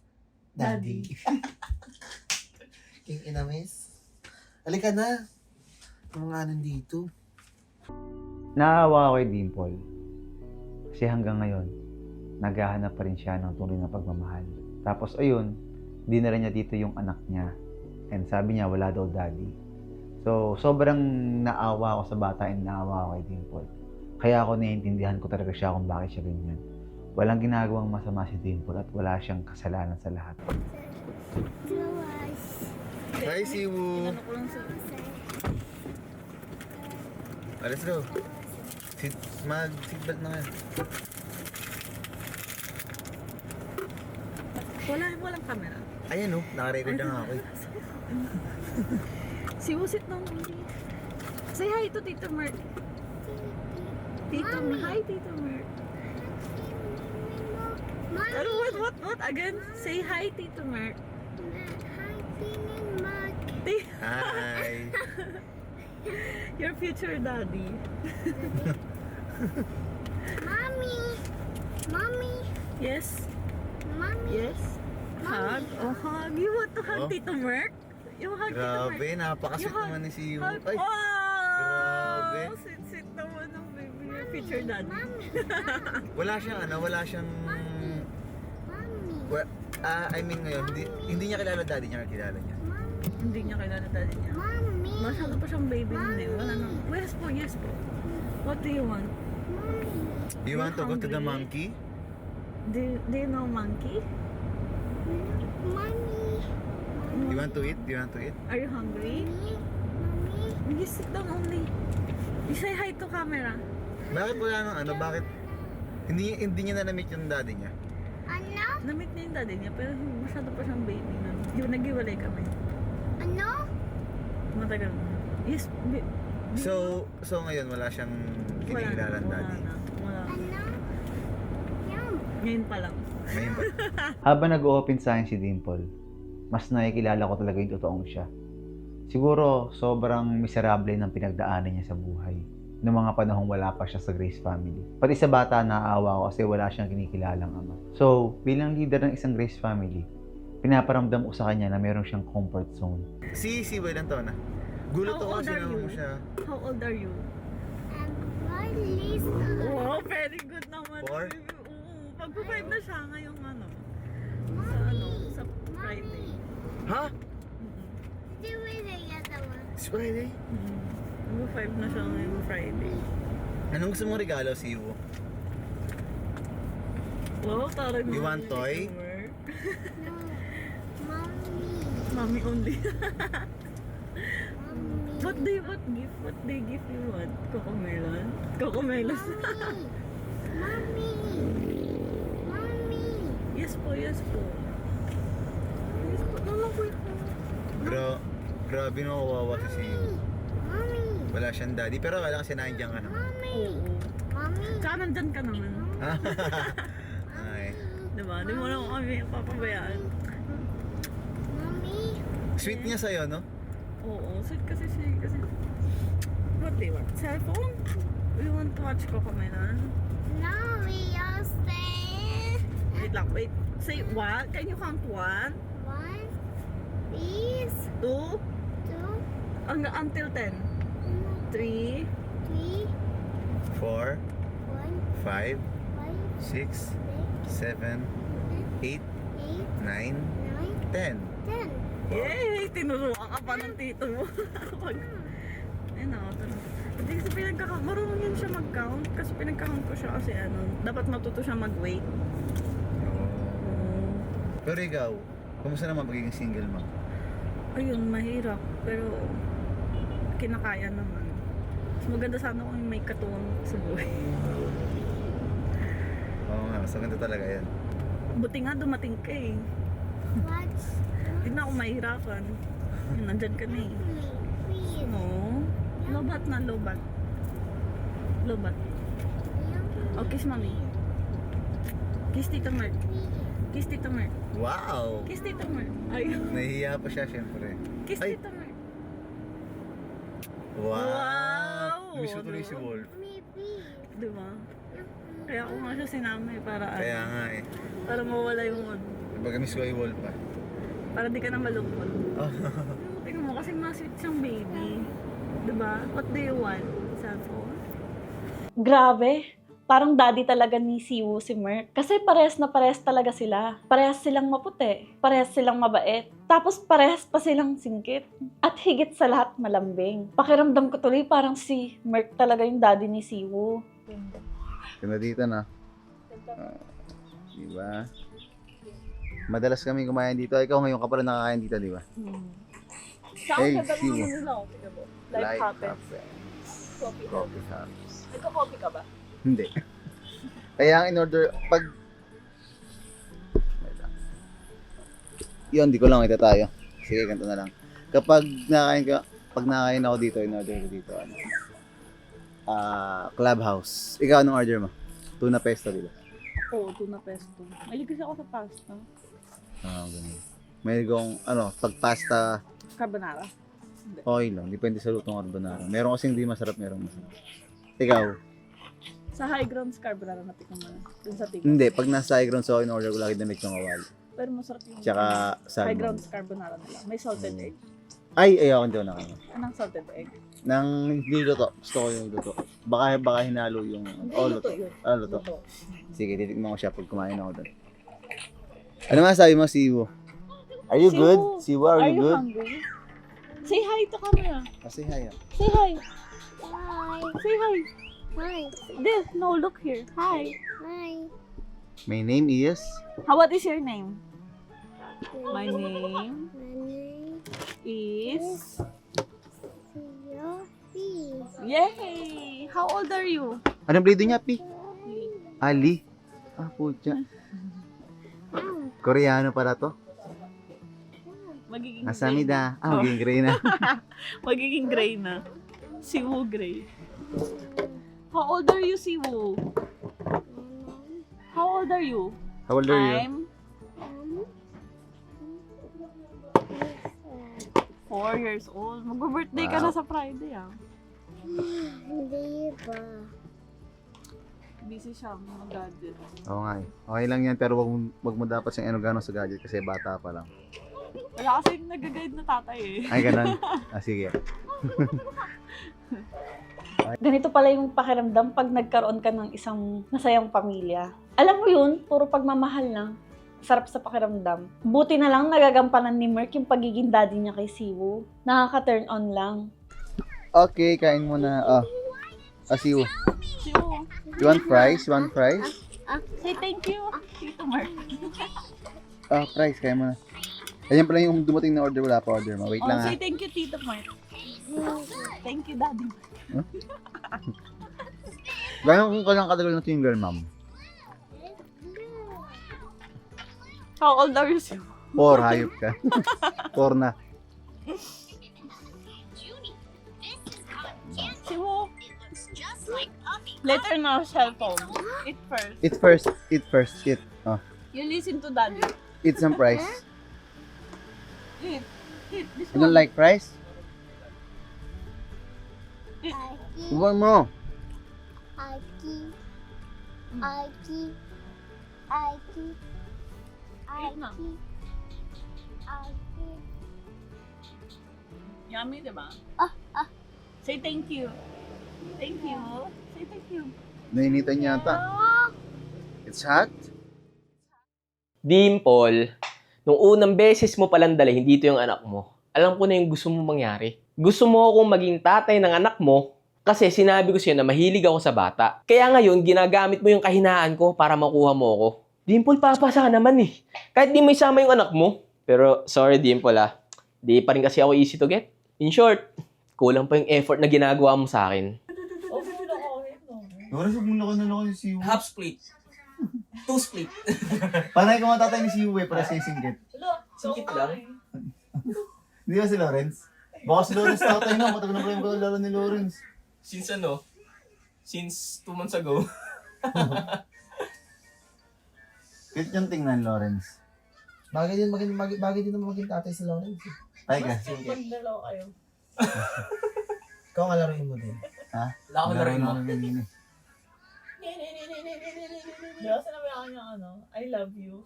Daddy. Daddy. King inamis. Halika na. Yung mga nandito. Naawa ako kay Dimple. Kasi hanggang ngayon, naghahanap pa rin siya ng tunay na pagmamahal. Tapos ayun, hindi na rin niya dito yung anak niya. And sabi niya, wala daw daddy. So, sobrang naawa ako sa bata and naawa ako kay Dimple. Kaya ako naiintindihan ko talaga siya kung bakit siya ganyan. Walang ginagawang masama si Dimple at wala siyang kasalanan sa lahat. Hi, Siwu. Ano ko lang sa... Let's go. Mag-seatbelt na nga. Walang camera. Ayan oh, naka-record na nga ako eh. Siwusit na muli. Say hi to Tito Mark. Tito Mark. Hi, Tito Mark. Ano, what? Again? Say hi, Tito Mark. Hi. Your future daddy. Mommy, Yes? mommy. Yes? Hug? Oh, hug. You want to hug Tito Mark? You hug Tito Mark. Grabe, napaka-sweet You hug- naman ni Siwu. Hug. Ay, Wow! grabe. Sweet naman ng baby. Your future daddy. wala siyang I mean ngayon, hindi niya kilala daddy niya, kilala niya. Hindi niya kilala daddy niya. Masyado pa siyang baby nun eh. Wala nang... Yes po. What do you want? You want to go to the hungry? monkey? Do you know monkey? You want to eat? Are you hungry? You sit down only. You say hi to camera. Bakit wala nang bakit hindi niya na-meet yung daddy niya? Na-meet niya yung daddy niya pero masyado pa siyang baby nun. Yung naghiwalay kami. Matagal na. Yes. So ngayon wala siyang kinikilalang daddy. Wala. Ngayon pa lang. Ngayon ba? Habang nag-open sa akin si Dimple, mas nakikilala ko talaga yung totoong siya. Siguro, sobrang miserable ng pinagdaanan niya sa buhay. Noong mga panahong wala pa siya sa Grace family. Pati sa bata, naaawa ko kasi wala siyang kinikilalang ama. So, bilang leader ng isang Grace family, pinaparamdam ko sa kanya na meron siyang comfort zone. Si Siwu, ilan taon na? Gulat How ako old kasi are naman you? mo siya. How old are you? Oo, very good naman. 4? Oo, pag-5 na siya ngayong ano. Sa Friday. Ha? It's Friday? Mag-5 na siya ngayong Friday. Anong gusto mong regalo, Siwo? Wow, tarag You want toy? Mommy only. What day gift you want? Cocomelon? Cocomelon. Yes po, yes po. Yes po, wait po. Grabe na kawawa si Siwo. Wala siyang daddy, pero wala kasi nandiyan ka naman. Oo. Tsaka nandyan ka naman. Ay. Diba? Di mo lang kami papabayaan. Sweet niya sa'yo, no? Oo, sweet kasi siya. Kasi... What do you want? Cellphone? We want to watch Cocomelon? Wait lang, wait. Say what? Can you count 1? 2? Until 10. 3? 4, 5, 6, 7, 8, 9, 10. Yay! Tinuruan ka pa ng tito mo. Ayun ako. Hindi kasi marunong yun siya mag-count. Kasi pinag-count ko siya kasi dapat matuto siya mag-wait. Pero ikaw, kumusta naman pagiging single mo? Ayun, mahirap. Pero kinakaya naman. Mas maganda sana kung may katuwang sa buhay. Oo nga, mas maganda talaga yan. Buti nga dumating ka eh. Hindi na ako mahirapan. Yun, nandyan ka na eh. No. Lobat na, lobat. Lobat. Oh, kiss mommy. Kiss Tita Mert. Kiss Tita Mert. Wow! Kiss Tita Mert. Ay. Nahihiya pa siya, syempre. Kiss Ay. Tita Mert. Wow! Miss ko Diba? tuloy si Wolf. Diba? Kaya ako nga siya sinama eh, para Kaya nga eh. para mawala yung Baga miss ko yung Wolf pa. para di ka na malungkot. Tingnan mo kasi ma-sweet siyang baby. Diba? What do you want? Cellphone? Grabe. Parang daddy talaga ni Siwo si Merc. Kasi parehas na parehas talaga sila. Parehas silang maputi. Parehas silang mabait. Tapos parehas pa silang singkit. At higit sa lahat malambing. Pakiramdam ko tuloy parang si Merc talaga yung daddy ni Siwo. Ganda dito na. Diba? Madalas kami kumain dito. Ikaw ngayon ka pala nakakain dito, diba? Hey, Siwo. Life happens. Coffee happens. Nagka-coffee ka ba? Hindi. Kaya ang in-order, pag... Yun, di ko lang kita tayo. Sige, ganito na lang. Kapag nakain ako dito, in-order ko dito, Clubhouse. Ikaw, anong order mo? Tuna pesto, di ba? Oo, tuna pesto. Mahilig kasi ako sa pasta. Ganun. May kong, pag pasta, Carbonara. okay lang. Depende sa lutong carbonara. Meron kasing hindi masarap, meron masarap. Ikaw? Sa high grounds carbonara natikman mo na. Dun sa tigas. Hindi, pag nasa high ground sa in-order ko lagi na ng kawali. Pero masarap yung Tsaka high salmon. grounds carbonara nila. May salted egg. Ay, ayaw ko doon ako. Anong salted egg? Nang niluto. Gusto ko yung luto. Baka hinalo yung... Luto yun. Luto. Sige, titikman ko siya pag kumain ako doon. Ano masabi mo, Siwo? Are you Siwo, good? Siwo, are you good? hungry? Say hi to camera. Say hi. Say hi. Say hi. This, no, look here. Hi. My name is... What is your name? My name is... Yay! How old are you? Anong breed niya, Pi? Ali. Putya. Koreano pala to. Magiging Asamida. Magiging gray na. Magiging gray na. Siwo gray. How old are you, Siwo? How old are you? How old are you? I'm 4 years old. Mag-birthday ka na sa Friday, ah. Hindi ba? Busy siya, mga gadget. Oo nga eh. Okay lang yan, pero wag mo dapat siyang gano'n sa gadget kasi bata pa lang. Wala kasi nag-guide na tatay eh. Ay, ganun. Sige. Ganito pala yung pakiramdam pag nagkaroon ka ng isang masayang pamilya. Alam mo yun, puro pagmamahal lang. Sarap sa pakiramdam. Buti na lang nagagampanan ni Merk yung pagiging daddy niya kay Siwoo. Nakaka-turn on lang. Okay, kain mo na. Siwoo. Siwoo, You want fries? You want fries? say thank you, Tito Merk. Fries, kain mo na. Ayan pala yung dumating na order, wala pa order mo. Wait lang ha. Say thank you, Tito Merk. Thank you, Daddy. Gano'n ka lang katagal na single, ma'am? How old are you, Siwoo? 4, hayop ka. 4 na. Siwoo. Later na, cellphone. Eat first. Eat first. Eat first. Eat. You listen to Daddy. Eat some fries. Eat. Eat this You don't one. like fries? Eat. Buwan mo. Eat na. Yummy, di ba? Say thank you. Thank you. Say thank you. Nainitan yata. It's hot? Dimple, nung unang beses mo palang dalhin dito yung anak mo, alam ko na yung gusto mo mangyari. Gusto mo akong maging tatay ng anak mo kasi sinabi ko sa'yo na mahilig ako sa bata. Kaya ngayon, ginagamit mo yung kahinaan ko para makuha mo ako. Dimple, papasa ka naman eh. Kahit di mo isama yung anak mo. Pero sorry Dimple di pa rin kasi ako easy to get. In short, kulang pa yung effort na ginagawa mo sa akin. Lawrence, huwag mo loko ni Siwoo. Half split. 2 split. Panay ka matatay ni Siwoo para sa singkit. Singkit lang. Hindi ba si Lawrence? Baka si Lawrence tatay na. Matagal na pala yung lalo ni Lawrence. Since ano? Since 2 months ago. Cute yung tingnan, Lawrence. Bagay din naman maging tatay si Lawrence. Ay ka. Pagdalaw kayo. Ikaw nga laruin mo din. Ha? Wala ako na rin mo. Di ba sinabi ako niya I love you.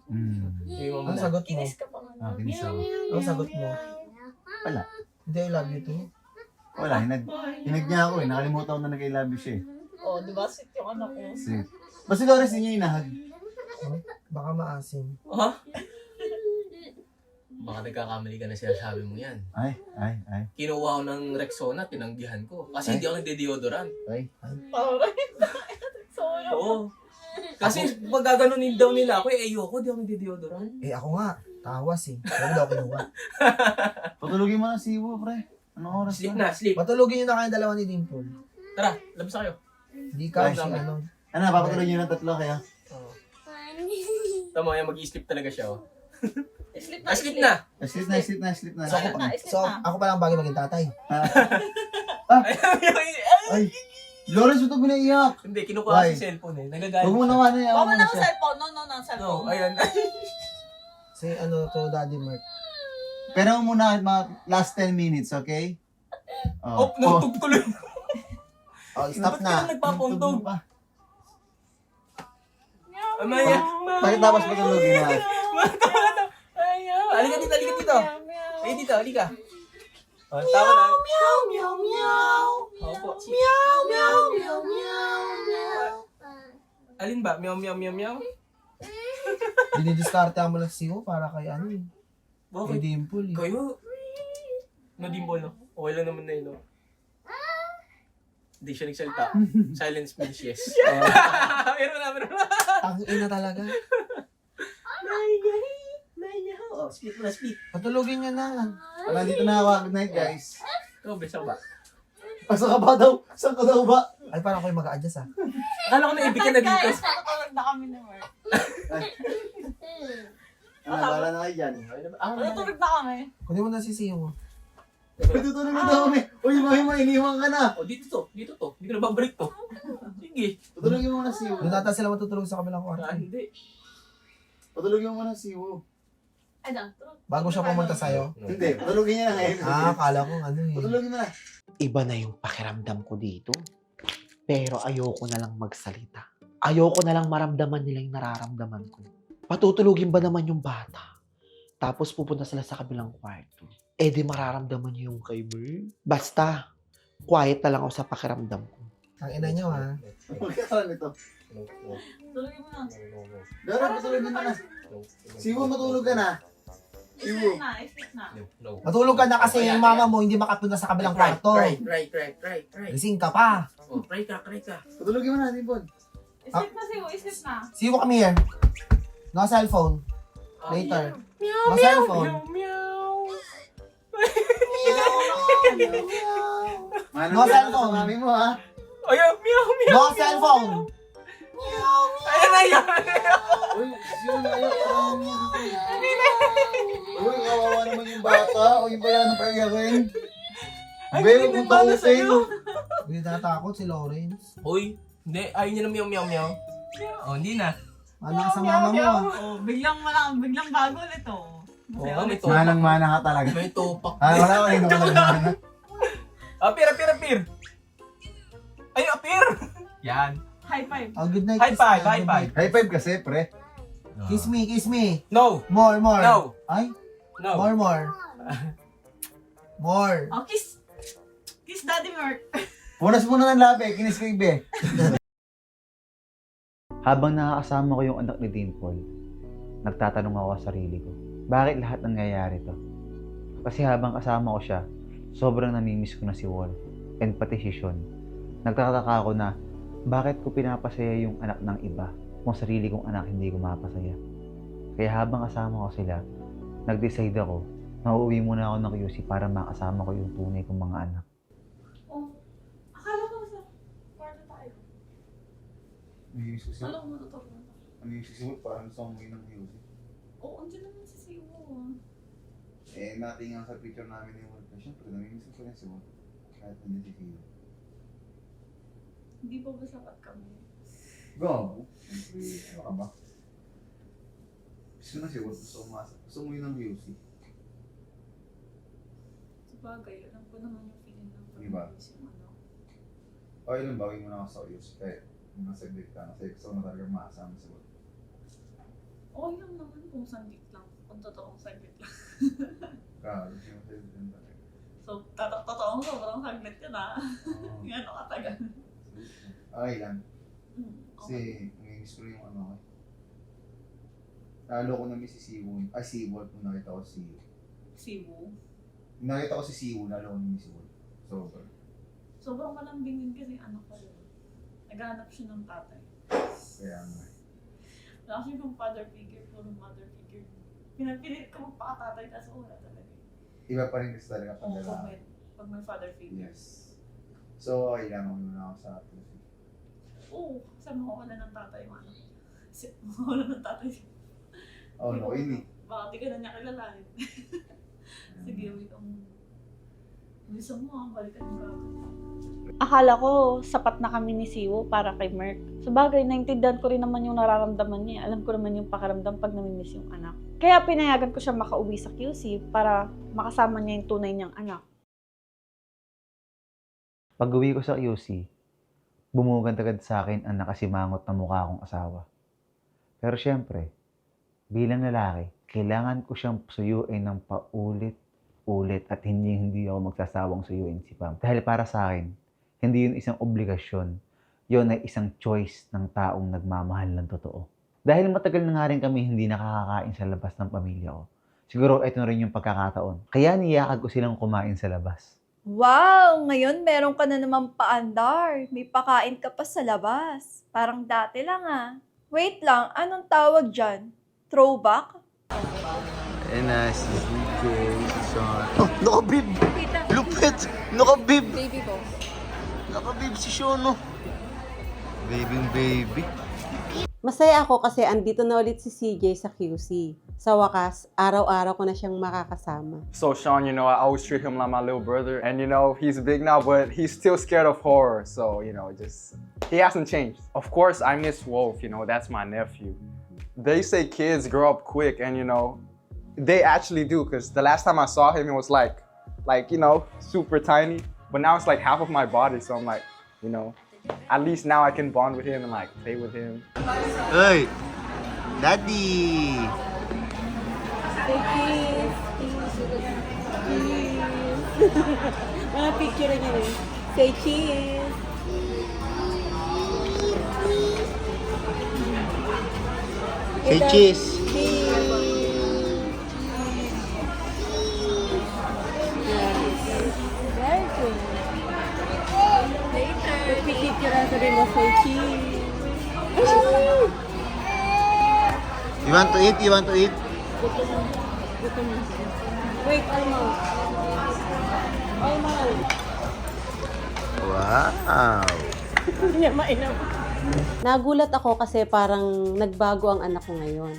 Ang sagot mo? Kinis ka pa nga. Kinis ako. Ang sagot mo? Wala. Hindi, I love you too. Wala, hinag niya ako eh. Nakalimutan ko na nag-I love you siya eh. Oh, di ba sweet yung anak ko? Sweet. Basta si Lawrence niya inahag. Baka maasim. Ha? Baka nagkakamali ka na sinasabi mo yan. Ay. Kinuha ko ng Rexona, tinanggihan ko. Kasi hindi ako nagde-deodorant. Sorry. Oo. Kasi pag gaganunin daw nila ako, ayoko, di ako nagde-deodorant. Ako nga. Tawas eh. Huwag daw kinuha. Patulogin mo na si Siwoo, pre. Anong oras Sleep na, sleep. Matulogin nyo na kayong dalawa ni Dimple. Tara, labas na kayo. Hindi ka Ay, si ano. Ano, papatulogin nyo ng 3 kaya? Tama, yan, mag-i-sleep talaga siya. Oh. Sleep Sleep na! Sleep na. So, ako pa lang bagay maging tatay. Ay, Lawrence, ito pinaiyak. Hindi, kinukuha Why? si cellphone eh. Nagagalit Huwag mo siya. naman eh. Huwag mo na cellphone. No, cellphone. No, ayan. Say ano to Daddy Mark. Pero muna mga last 10 minutes, okay? Oh, nagtugtuloy. Stop na. Ba't ka nagpapuntog? Amaya. Bakit tapos patulogin na? Halika dito. Halika dito, halika. Oh, tawa na. Meow, meow, meow. Opo. Meow, meow, meow, meow. Alin ba? Meow, meow, meow, meow? Dinidiskarte mo lang si Siwoo para kay ano eh. Kay Bakit? Dimple eh. Kayo? Dimple, no? Okay lang naman na yun, no? Hindi siya nagsalita. Silence means yes. Meron na. Ang ina talaga. Oh, split mo na, split. Patulogin nyo na. Wala, dito na ako. Good night, guys. Ikaw, besa ba? Pasok ka ba daw? Saan ka daw ba? Ay, parang ako'y mag-a-adjust ah. Akala ko na ibig ka na dito. Guys, patutulog na kami ni Mark. Bala na kayo dyan. Patutulog na kami. Kunin mo na si Siwoo. Tutulog na daw kami. Uy, iniwan ka na. Oh, dito to. Hindi ko na babalik to. Sige. Tutulogin mo na si Siwoo. Doon nata sila matutulog sa kabilang kwarto. Hindi. Patulogin mo na si Siwoo. Bago siya pumunta sa'yo. Hindi, patulogin niya na ngayon. Akala ko ano eh. Patulogin mo na. Iba na yung pakiramdam ko dito. Pero ayoko na lang magsalita. Ayoko na lang maramdaman nila yung nararamdaman ko. Patutulugin ba naman yung bata? Tapos pupunta sila sa kabilang kwarto. Di mararamdaman niyo yung kay Mer. Basta, quiet na lang ako sa pakiramdam ko. Ang ina niyo, ha? Magkakaroon ito. Tulungin mo na. Dara, matulogin mo na. Siwo, matulog ka na. Siwo. Isip na. Matulog ka na kasi yung mama mo hindi makapunta sa kabilang kwarto. Try. Gising ka pa. Oh, try ka. Matulogin mo na, Dimpol. Isip na, Siwo. Isip na. See you, come here. No cellphone. Later. No cellphone. No cellphone. Mami mo, ha? No cellphone. Uy, siyo na yun. Uy, kawawa naman yung bata. O yung bayan ng pag-iyakin. Belo kung takutin. Hindi natatakot si Lawrence. Uy, hindi. Ayaw niya ng meow. Oh, hindi na. Ano ka sa mama mo, ah? Oh, biglang bago ulit, oh. Oo, may tupak. Manang-mana ka talaga. May tupak. Wala ko rin naman nagmana. Apir. Ay, apir! Yan. High five. Oh, good night. High kiss five, na, high good five. night. High five kasi, pre. Kiss me. No. More. No. Ay, No. more. More. Oh, kiss Daddy Mark. Punas muna ng labi, kinis ko ibe. Habang nakakasama ko yung anak ni Dimple, nagtatanong ako sa sarili ko, bakit lahat nangyayari to? Kasi habang kasama ko siya, sobrang namimiss ko na si Wolf and pati si Sean. Nagtataka ako na, bakit ko pinapasaya yung anak ng iba kung sarili kong anak hindi ko mapasaya? Kaya habang kasama ko sila, nag-decide ako na uuwi muna ako ng QC para makasama ko yung tunay kong mga anak. Oh, akala ko sa kwarto tayo. Namimiss ko siya. Alam mo, natutulog na. Namimiss ko siya, parang gusto kong umuwi ng QC. Oo, andyan naman si Siwo. Natingnan sa picture namin ni Wolf. Siyempre, namimiss ko rin si Wolf. Kahit hindi si Siwo. Hindi pa ba sapat kami? Go! Siyempre, ano ka ba? Gusto na si Wolf. Gusto mo yun ng QC. Sabagay, alam ko naman yung feeling ng Diba? pag-ibig yung ano. Okay lang, bagay mo na ako sa QC. Kahit masaglit ka. Kasi gusto mo talaga makasama si Wolf. Okay lang naman kung saglit lang. Kung totoong saglit lang. Grabe, siya masaglit din talaga. So, totoong sobrang saglit yun ah. Yan o katagal. Okay lang. Kasi, Okay. namimiss ko rin yung ano ko. Lalo ko na-miss si Siwo. Ay, si Wolf nung nakita ko si Siwo. Siwo. Nung nakita ko si Siwo, lalo ko na-miss si Wolf. Sobrang. Sobrang malambing din kasi anak ko yun. Naghahanap siya ng tatay. Kaya nga. Wala kasi yung father figure, puro mother figure. Pinapilit ko magpakatatay kaso wala talaga. Iba pa rin kasi talaga pag Oo, lalaki. pag may father figure. Yes. So, okay lang. Muna ako sa QC. Oo, kasi mawawala ng tatay yung anak. Mawawala ng tatay. Oh, no, ini. Baka di ka na niya kilalanin. Sige, wait. Gusto mo, balikan yung gagawin. Akala ko, sapat na kami ni Siwo para kay Merk. Sabagay, naintindihan ko rin naman yung nararamdaman niya. Alam ko naman yung pakaramdam pag namimiss yung anak. Kaya pinayagan ko siya makauwi sa QC para makasama niya yung tunay niyang anak. Pag uwi ko sa QC, bumugad agad sa akin ang nakasimangot na mukha kong asawa. Pero syempre, bilang lalaki, kailangan ko siyang suyuin ng paulit-ulit at hindi ako magsasawang suyuin si Pam. Dahil para sa akin, hindi yun isang obligasyon. Yun ay isang choice ng taong nagmamahal ng totoo. Dahil matagal na nga rin kami hindi nakakakain sa labas ng pamilya ko. Siguro ito na rin yung pagkakataon. Kaya niyakag ko silang kumain sa labas. Wow! Ngayon meron ka na naman paandar. May pakain ka pa sa labas. Parang dati lang ah. Wait lang, anong tawag dyan? Throwback? And si DJ, si Sean. Oh, nakabib! Lupit! Nakabib! Baby ko. Nakabib si Sean, no? Baby. Masaya ako kasi andito na ulit si CJ sa QC. Sa wakas, araw-araw ko na siyang makakasama. So Sean, I always treat him like my little brother. And he's big now, but he's still scared of horror. So, he hasn't changed. Of course, I miss Wolf, that's my nephew. They say kids grow up quick and, they actually do. Because the last time I saw him, it was like, super tiny. But now it's like half of my body. So I'm like, at least now I can bond with him and play with him. Hey! Daddy! Mga picture niya eh. Say cheese! Say cheese. Very good. Later. Pipicturean ko rin mo say cheese. You want to eat? You want to eat? Wait, almost. Almost. Wow. Hindi niya mainam. Nagulat ako kasi parang nagbago ang anak ko ngayon.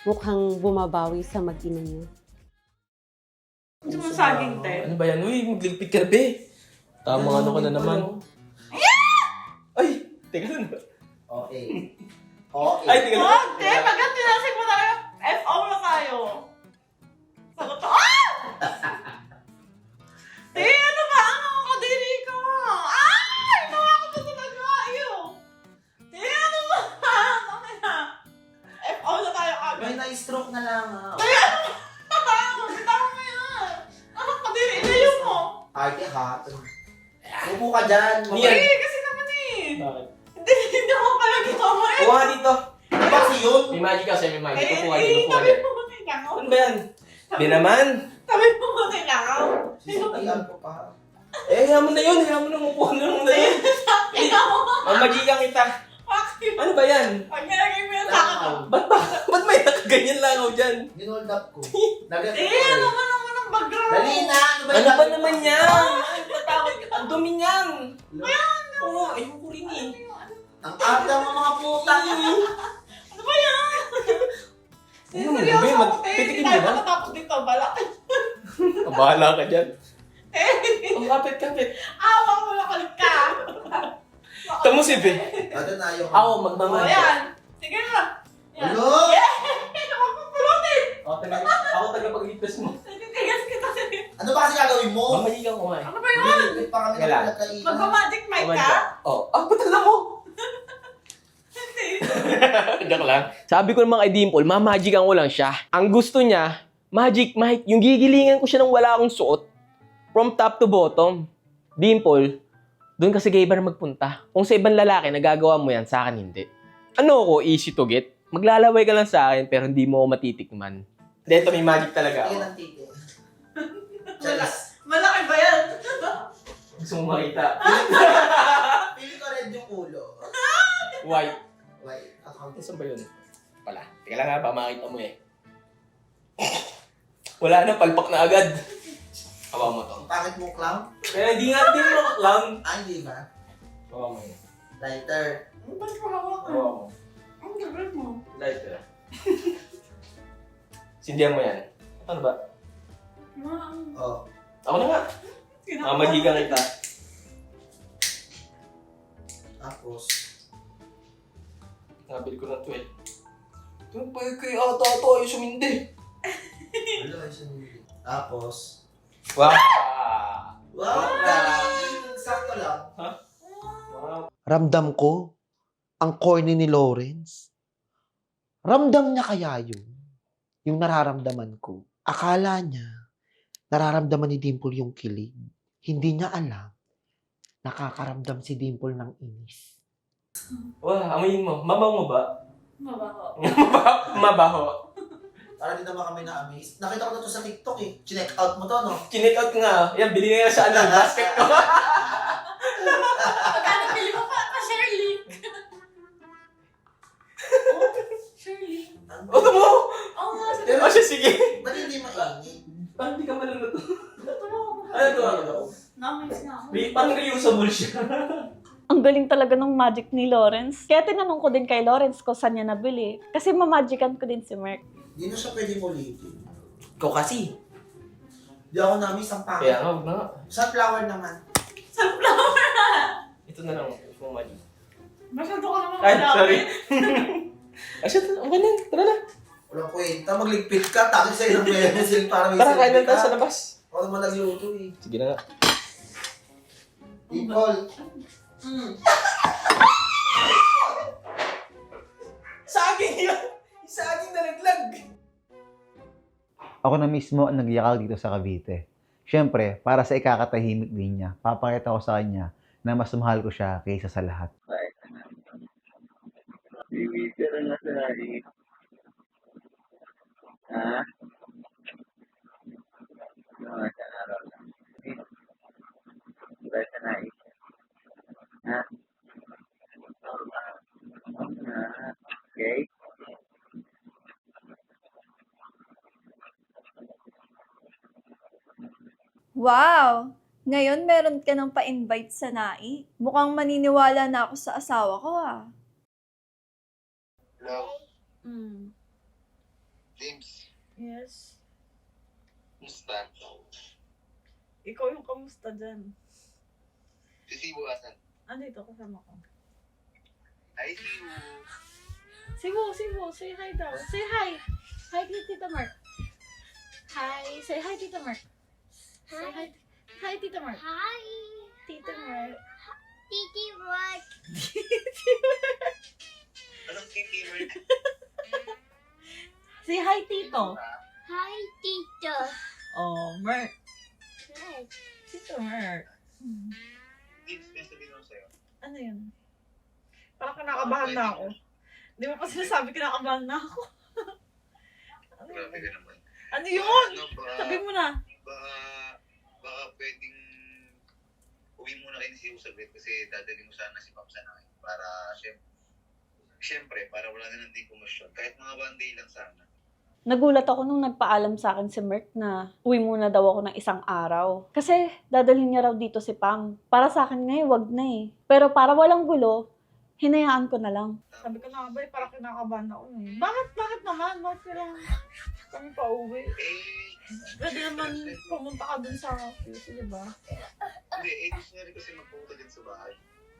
Mukhang bumabawi sa mag-ina niya. Gusto mo saging, te? Ano ba yan? Uy, magligpit ka na, be. Tamang ano ka na naman. Ay, teka lang. Okay. Okay. Ay, teka lang. Oh, te, pagkat tinasig mo tayo, FO na tayo. Sagot ko, Te, ano ba? Ano ang kadiri ko? Nawa ko pa sa nag-ayo. Te, ano ba? Ano na? FO na tayo agad. May na-stroke na lang. Bitaw mo yan. Ano kadiri? Ilayo mo. Arte hot. Upo ka dyan. Yan. Kasi naman Bakit? Hindi ako pala ginawa eh. Kuha dito. Ano ba kasi yun? May magic kasi, may magic. Kuha Eh, dito, kuha tabi dito. mo muna yung langaw. Ano ba yan? Di naman. Tabi mo muna yung langaw. Sisitayan ko pa. Eh, hayaan mo na yun. Hayaan mo na umupo na lang na yun. Mamagigan kita. Bakit? Ano ba yan? Pag nilagay mo yung langaw. Ba't may nakaganyan langaw dyan? Ginold up ko. Nagad ko Ano ba naman ang background? Dali na! Ano ba naman yan? Ay, natakot ka. Ang dumi niyan. Oo, ayun ko rin eh. Ang arte ng mga puta. Ano ba yan? Ano, Seryoso babe, ako, te. titikim Hindi tayo mo na? matatapos dito. Balak. Bahala ka dyan. Ang kapit-kapit. Awa mo na kulit ka. Tamo si Be. Ito na yung... Ako, O magmamahal. yan. Sige na. Yan. Hello? Napapapulutin. Ako tagapagligtas mo. Titigas kita. Ano ba kasi gagawin mo? Mamahigan ko nga eh. Ano ba yun? Hindi pa kami Kailan? nagkainan. Magpa-magic mic ka? Oh, ba't alam mo? Hindi. Joke lang. Sabi ko naman kay Dimple, mamagican ko lang siya. Ang gusto niya, magic mic. Yung gigilingan ko siya nang wala akong suot. From top to bottom. Dimple, doon kasi kay Ibar magpunta. Kung sa ibang lalaki, nagagawa mo yan, sa akin hindi. Ano ako, easy to get? Maglalaway ka lang sa akin, pero hindi mo ako matitikman. Dito may magic talaga ako. Ayan ang titi. Charis. Malaki ba yan? Gusto mo makita? Pili ko red yung ulo. White. Wait, account. Saan ba yun? Pala. Teka lang nga, pamakita mo eh. Wala na, palpak na agad. Hawa mo to. Ang pangit mo, clown? Pero hindi nga, hindi mo lang. Ah, hindi ba? Hawa mo yun. Lighter. Ba't ko hawakan? Hawa mo. Ang gagawin mo. Lighter. Sindihan mo yan. Ano ba? Oh. Ako na nga. Mamagigan kita. Tapos. Nabili ko ng 12. Ito pa kay ata ay sumindi. Wala kayo sa nili. Tapos. Wow! Wow! Galing! Sakto lang. Wow. Ramdam ko ang corny ni Lawrence. Ramdam niya kaya yun? Yung nararamdaman ko. Akala niya, nararamdaman ni Dimple yung kilig. Hindi niya alam, nakakaramdam si Dimple ng inis. Wow, amoyin mo. Mabaw mo ba? Mabaho. Mabaho. Para din naman kami na-amaze. Nakita ko na to sa TikTok eh. Chinek out mo to, no? Chinek out nga. Yan, bili nga sa basket ko. Pagkano pili mo pa, Shirley? Shirley. O, mo! Oo nga, sa Pero, O siya, sige. ba't hindi mainit? Parang di ka maluluto. totoo. Ano to? Ano to? Namiss na ako. Parang reusable siya. Ang galing talaga ng magic ni Lawrence. Kaya tinanong ko din kay Lawrence kung saan niya nabili. Kasi mamagican ko din si Merc. Hindi na siya pwedeng ulitin. Ikaw kasi. Di ako na-amaze ang pangit. Kaya nga, huwag na nga. Sunflower naman. Sunflower! Ito na lang. Ito mo magic. Masyado ka naman Ay, malapit. sorry. Ay, shit. Ang ganyan. Tara na. Walang kwenta. Magligpit ka. Takot sa ilang beses para may Tara, kain lang silbi tayo ka. sa labas. Ako naman nagluto eh. Sige na nga. Dimple. Saging yun! Saging na naglag! Ako na mismo ang nagyakal dito sa Cavite. Siyempre, para sa ikakatahimik din niya, papakita ko sa kanya na mas mahal ko siya kaysa sa lahat. Bibig ka na sa nai. Ha? Mga sa araw lang. Diba sa nai? Ha? Okay. Wow! Ngayon meron ka ng pa-invite sa nai. Mukhang maniniwala na ako sa asawa ko ah. Hello, Mm. James. Yes. Musta? Ikaw yung kamusta dyan? Si Sibo asan? Andito, kasama ko. Hi, Sibo. Sibo, say hi daw. Say hi. Hi, Tita Mark. Hi, say hi, Tita Mark. Say hi. Hi, Tita Mark. Hi. Tita Mark. Titi Mark. Anong titimer? Say hi, Tito. Hi, Tito. Oh, Mark. Hi. Tito Mark. James, may sabihin ko sa'yo. Ano yun? Parang kinakabahan na ako. Di mo pa sinasabi kinakabahan na ako. Ano yun? Grabe ka naman. Ano yun? Ano ba? Sabi mo na. Baka pwedeng uwi muna kayo ni Sibo saglit kasi dadalhin mo sana si Pam sa namin para syempre para wala na ng komosyon. Kahit mga one day lang sana. Nagulat ako nung nagpaalam sa akin si Merck na uwi muna daw ako ng isang araw. Kasi dadalhin niya raw dito si Pam. Para sa akin ngayon, wag na eh. Pero para walang gulo, hinayaan ko na lang. Sabi ko na ba, parang kinakabahan ako eh. Bakit naman? Bakit kailangan kami pa uwi? Pwede naman pumunta ka dun sa office, di ba? Hindi, gusto niya rin kasi magpumunta din sa bahay.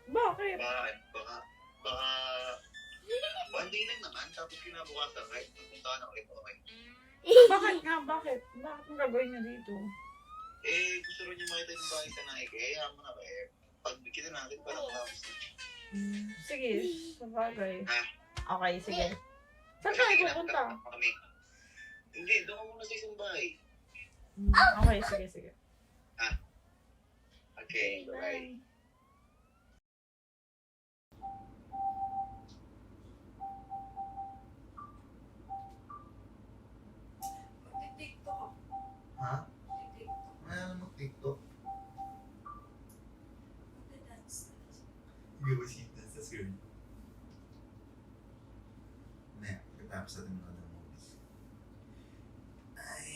Bakit? Baka one day lang naman, tapos kinabukasan kahit magpunta na ulit okay. Bakit nga? Bakit ang gagawin niya dito? Gusto rin niya makita yung bahay sa naik. Hayaan mo na ba pag kita natin parang tapos na. Sige, sabagay. Ha? Okay, sige. Saan tayo pupunta? Kami. Hindi, doon ka muna sa isang bahay. Okay, sige. Okay, bye. Ha? Ano mag-TikTok? Hindi ba si dance sa screen? Ne, katapos natin mga ng movies. Ay.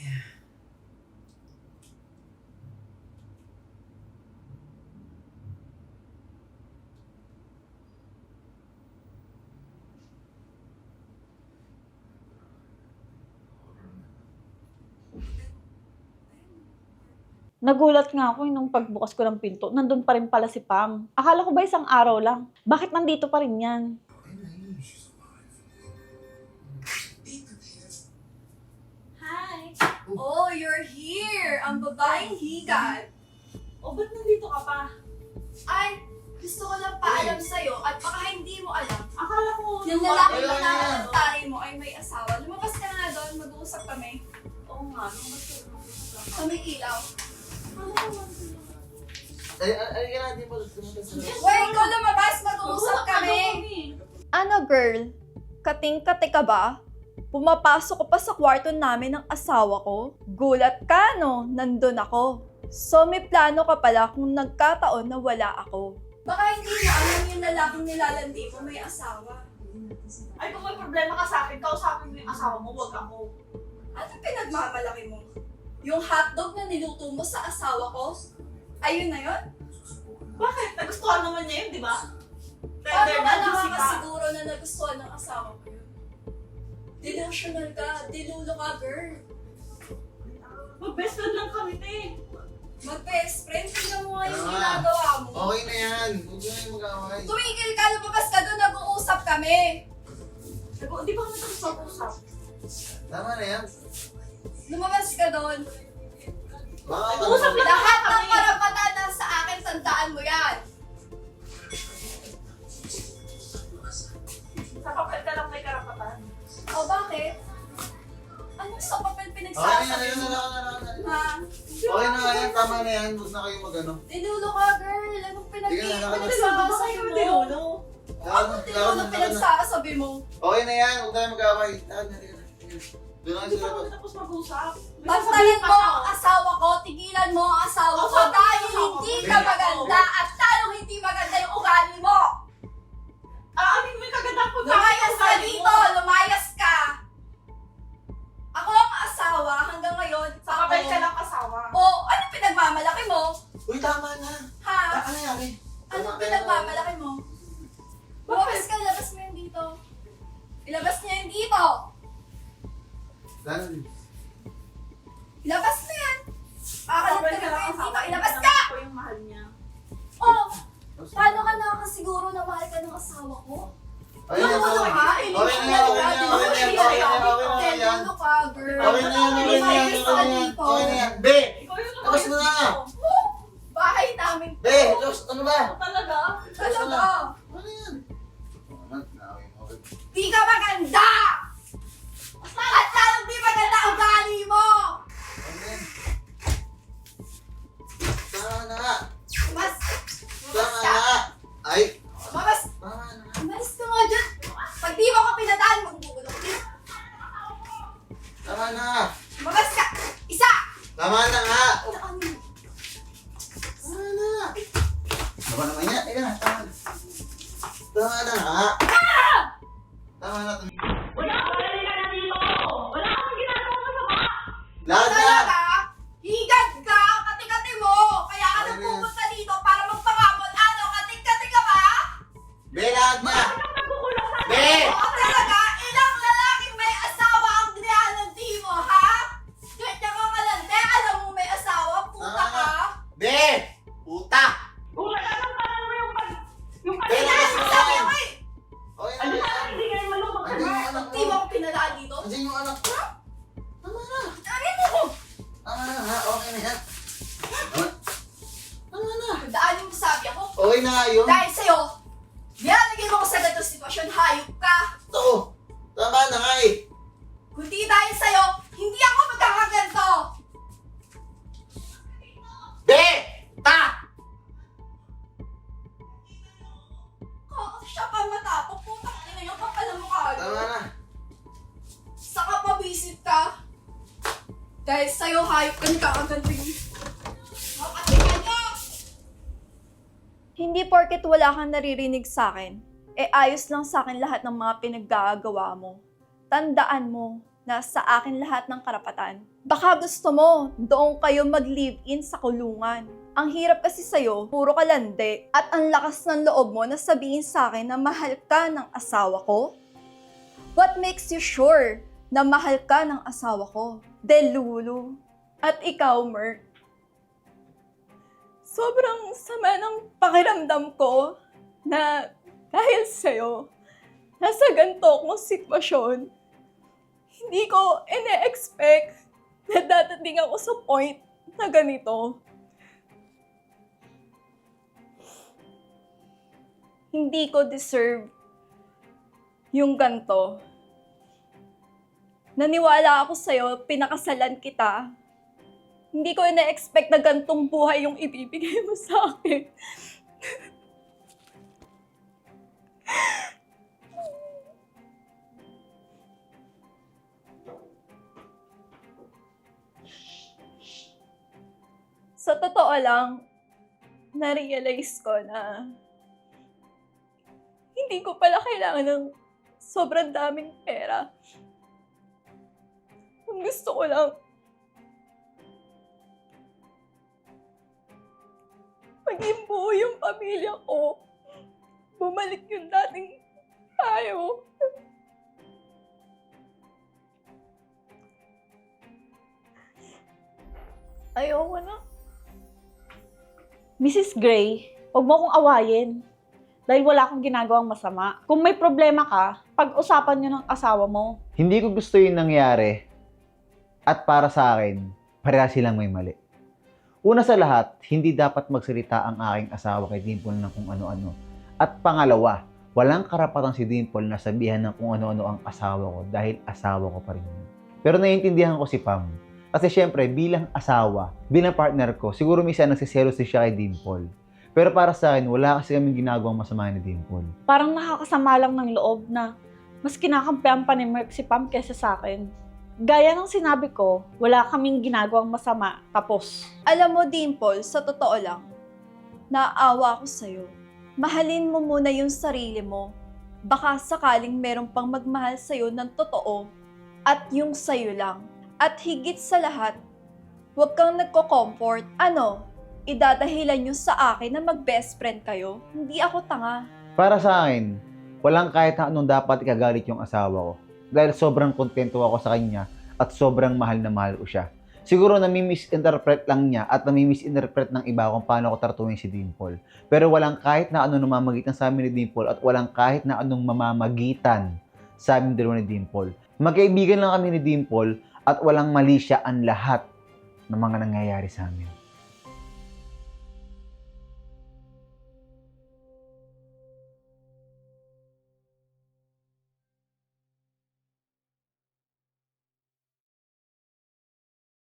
Nagulat nga ako nung pagbukas ko ng pinto, nandun pa rin pala si Pam. Akala ko ba isang araw lang? Bakit nandito pa rin yan? Hi! Oh, you're here! Ang babaeng higat! O, ba't nandito ka pa? Ay, gusto ko lang paalam sa'yo at baka hindi mo alam. Akala ko... Yung lalaki na nananantari mo ay may asawa. Lumabas ka na doon, mag-uusap kami. Oo nga, lumabas ka. Kami ilaw. Ay, natin po. Wait, ikaw lumabas, mag-uusap kami. Ano girl? Kating-kati ka ba? Pumapasok ko pa sa kwarto namin ng asawa ko. Gulat ka, no? Nandun ako. So may plano ka pala kung nagkataon na wala ako. Baka hindi mo alam yung lalaking nilalandi mo may asawa. Ay, kung may problema ka sa akin, kausapin mo yung asawa mo, wag ako. Ano pinagmamalaki mo? Yung hotdog na niluto mo sa asawa ko? Ayun na yun? Bakit? Nagustuhan naman niya yun, di ba? Paano ka nakakasiguro na nagustuhan ng asawa ko yun? Delusional ka, dilulo ka, girl. Mag-best friend lang kami, te. Mag-best friend, tingnan mo nga yung ginagawa mo. Okay na yan. Huwag na yung mag-away. Tumigil ka, lumabas ka doon, nag-uusap kami. Di ba kami nakasap-usap? Tama na yan. Lumabas ka doon. Baka Nag-uusap lang Lahat ng kami. karapatan na sa akin, tandaan mo yan. Sa papel ka lang may karapatan. O bakit? Anong sa papel Okay na yan. pinagsasabi Ayun mo? na. Ha? Okay na yan. Tama na yan. Huwag na kayo mag-ano. Dinulo ka, girl. Anong Sige na, pinagsasabi mo? Dinulo? Ano tinaw na pinagsasabi mo? Okay na yan, huwag tayo mag-away. Lakad na, doon na Hindi sila. pa kami tapos mag-usap. Tantanan mo ang asawa ko, tigilan mo ang asawa ko dahil hindi ka maganda at lalong hindi maganda yung ugali mo! Aamin mo yung kagandang Lumayas ka dito! Lumayas ka! Ako ang asawa hanggang ngayon. Kakabay ka lang asawa. O, ano pinagmamalaki mo? Uy, tama na. Ha? Ano nangyari? Ano pinagmamalaki mo? Lumabas ka, ilabas mo yan dito. Ilabas niya yan dito! Ilabas mo yan! Kakalit ka na yan dito! Ilabas ka! Ako yung mahal niya. Oh! Paano ka nakakasiguro na mahal ka ng asawa ko? Okay na, Ano ka? okay na yan, okay na yan, okay na yan, okay na yan. Ano ka, girl? Okay na yan, okay na yan, okay na yan, okay na yan. Be! Ikaw yung Tapos mo na! Bahay namin to. Be! Tapos, ano ba? Talaga? Talaga. Ano yan? Di ka maganda! At lalong di maganda ang ugali mo! Tama na nga! Mas, Tama na nga! Ay! mas, Tama na nga! mas ka nga dyan. Pag di mo ko pinadaan, magbubulo ko dito. Tama na nga! Magas ka! Isa! Tama na nga! Ano? Tama na! Tama naman yan! Teka na, tama na! Tama na nga! Tama na! Wala akong lalika na dito! Wala akong ginagawa masama! Lahat na! Talaga? Higad ka! Kati-kati mo! Kaya ka nang pupunta dito para magpangamon. Ano? Kati-kati ka ba? Be! Lahat na! Nagkukulang sa Be! Oo talaga? Ilang lalaking may asawa ang dinalandi mo, ha? Kahit ka kalande, alam mo may asawa, puta ka? Be! Puta! Wala ka nang parang mo yung Be! Lakas mo Sabi yan! ako eh! Okay na Ano yan! na, hindi kayo malumang ka Andiyan na. yung anak Di mo mo! ako pinalaan dito? Andiyan yung anak ko! Tama na! Sabi mo ko! Tama na nga! Okay na yan! Tama na! Daanin mo sabi ako. Okay na nga yun! Dahil sa'yo, nilalagay mo ko sa ganitong sitwasyon, hayop ka! Ito! Tama na nga eh! Kundi dahil sa'yo, hindi ako magkakaganto! Be! Ta! Siya pa matapok, putang ina yung kapal mo ka. Tama na! Saka pabisit ka. Dahil sa'yo, hayop ka, nagkakaganto yung... Makatingan niyo! Hindi porket wala kang naririnig sa akin, ayos lang sa akin lahat ng mga pinaggagawa mo. Tandaan mo na sa akin lahat ng karapatan. Baka gusto mo, doon kayo mag-live-in sa kulungan. Ang hirap kasi sa'yo, puro kalande, at ang lakas ng loob mo na sabihin sa akin na mahal ka ng asawa ko? What makes you sure na mahal ka ng asawa ko? Delulu. At ikaw, Merk. Sobrang sama ng pakiramdam ko na dahil sa'yo, nasa ganito akong sitwasyon. Hindi ko ine-expect na dadating ako sa point na ganito. Hindi ko deserve yung ganito. Naniwala ako sa'yo, pinakasalan kita. Hindi ko ina-expect na gantong buhay yung ibibigay mo sa akin. Sa totoo lang, na-realize ko na hindi ko pala kailangan ng sobrang daming pera. Ang gusto ko lang, maging buo yung pamilya ko. Bumalik yung dating tayo. Ayoko na. Mrs. Gray, huwag mo akong awayin. Dahil wala akong ginagawang masama. Kung may problema ka, pag-usapan niyo ng asawa mo. Hindi ko gusto yung nangyari. At para sa akin, pareha silang may mali. Una sa lahat, hindi dapat magsalita ang aking asawa kay Dimple ng kung ano-ano. At pangalawa, walang karapatan si Dimple na sabihan ng kung ano-ano ang asawa ko dahil asawa ko pa rin yun. Pero naiintindihan ko si Pam. Kasi syempre, bilang asawa, bilang partner ko, siguro minsan nagsiselos din siya kay Dimple. Pero para sa akin, wala kasi kaming ginagawang masama ni Dimple. Parang nakakasama lang ng loob na mas kinakampihan pa ni Merc si Pam kesa sa akin. Gaya ng sinabi ko, wala kaming ginagawang masama. Tapos. Alam mo, Dimple, sa totoo lang, naawa ako sa'yo. Mahalin mo muna yung sarili mo. Baka sakaling meron pang magmahal sa'yo ng totoo at yung sa'yo lang. At higit sa lahat, huwag kang nagko-comfort. Idadahilan nyo sa akin na mag-best friend kayo? Hindi ako tanga. Para sa akin, walang kahit na anong dapat ikagalit yung asawa ko. Dahil sobrang kontento ako sa kanya at sobrang mahal na mahal ko siya. Siguro nami-misinterpret lang niya at nami-misinterpret ng iba kung paano ko tratuhin si Dimple. Pero walang kahit na anong namamagitan sa amin ni Dimple at walang kahit na anong mamamagitan sa amin dalawa ni Dimple. Magkaibigan lang kami ni Dimple at walang mali siya ang lahat ng mga nangyayari sa amin.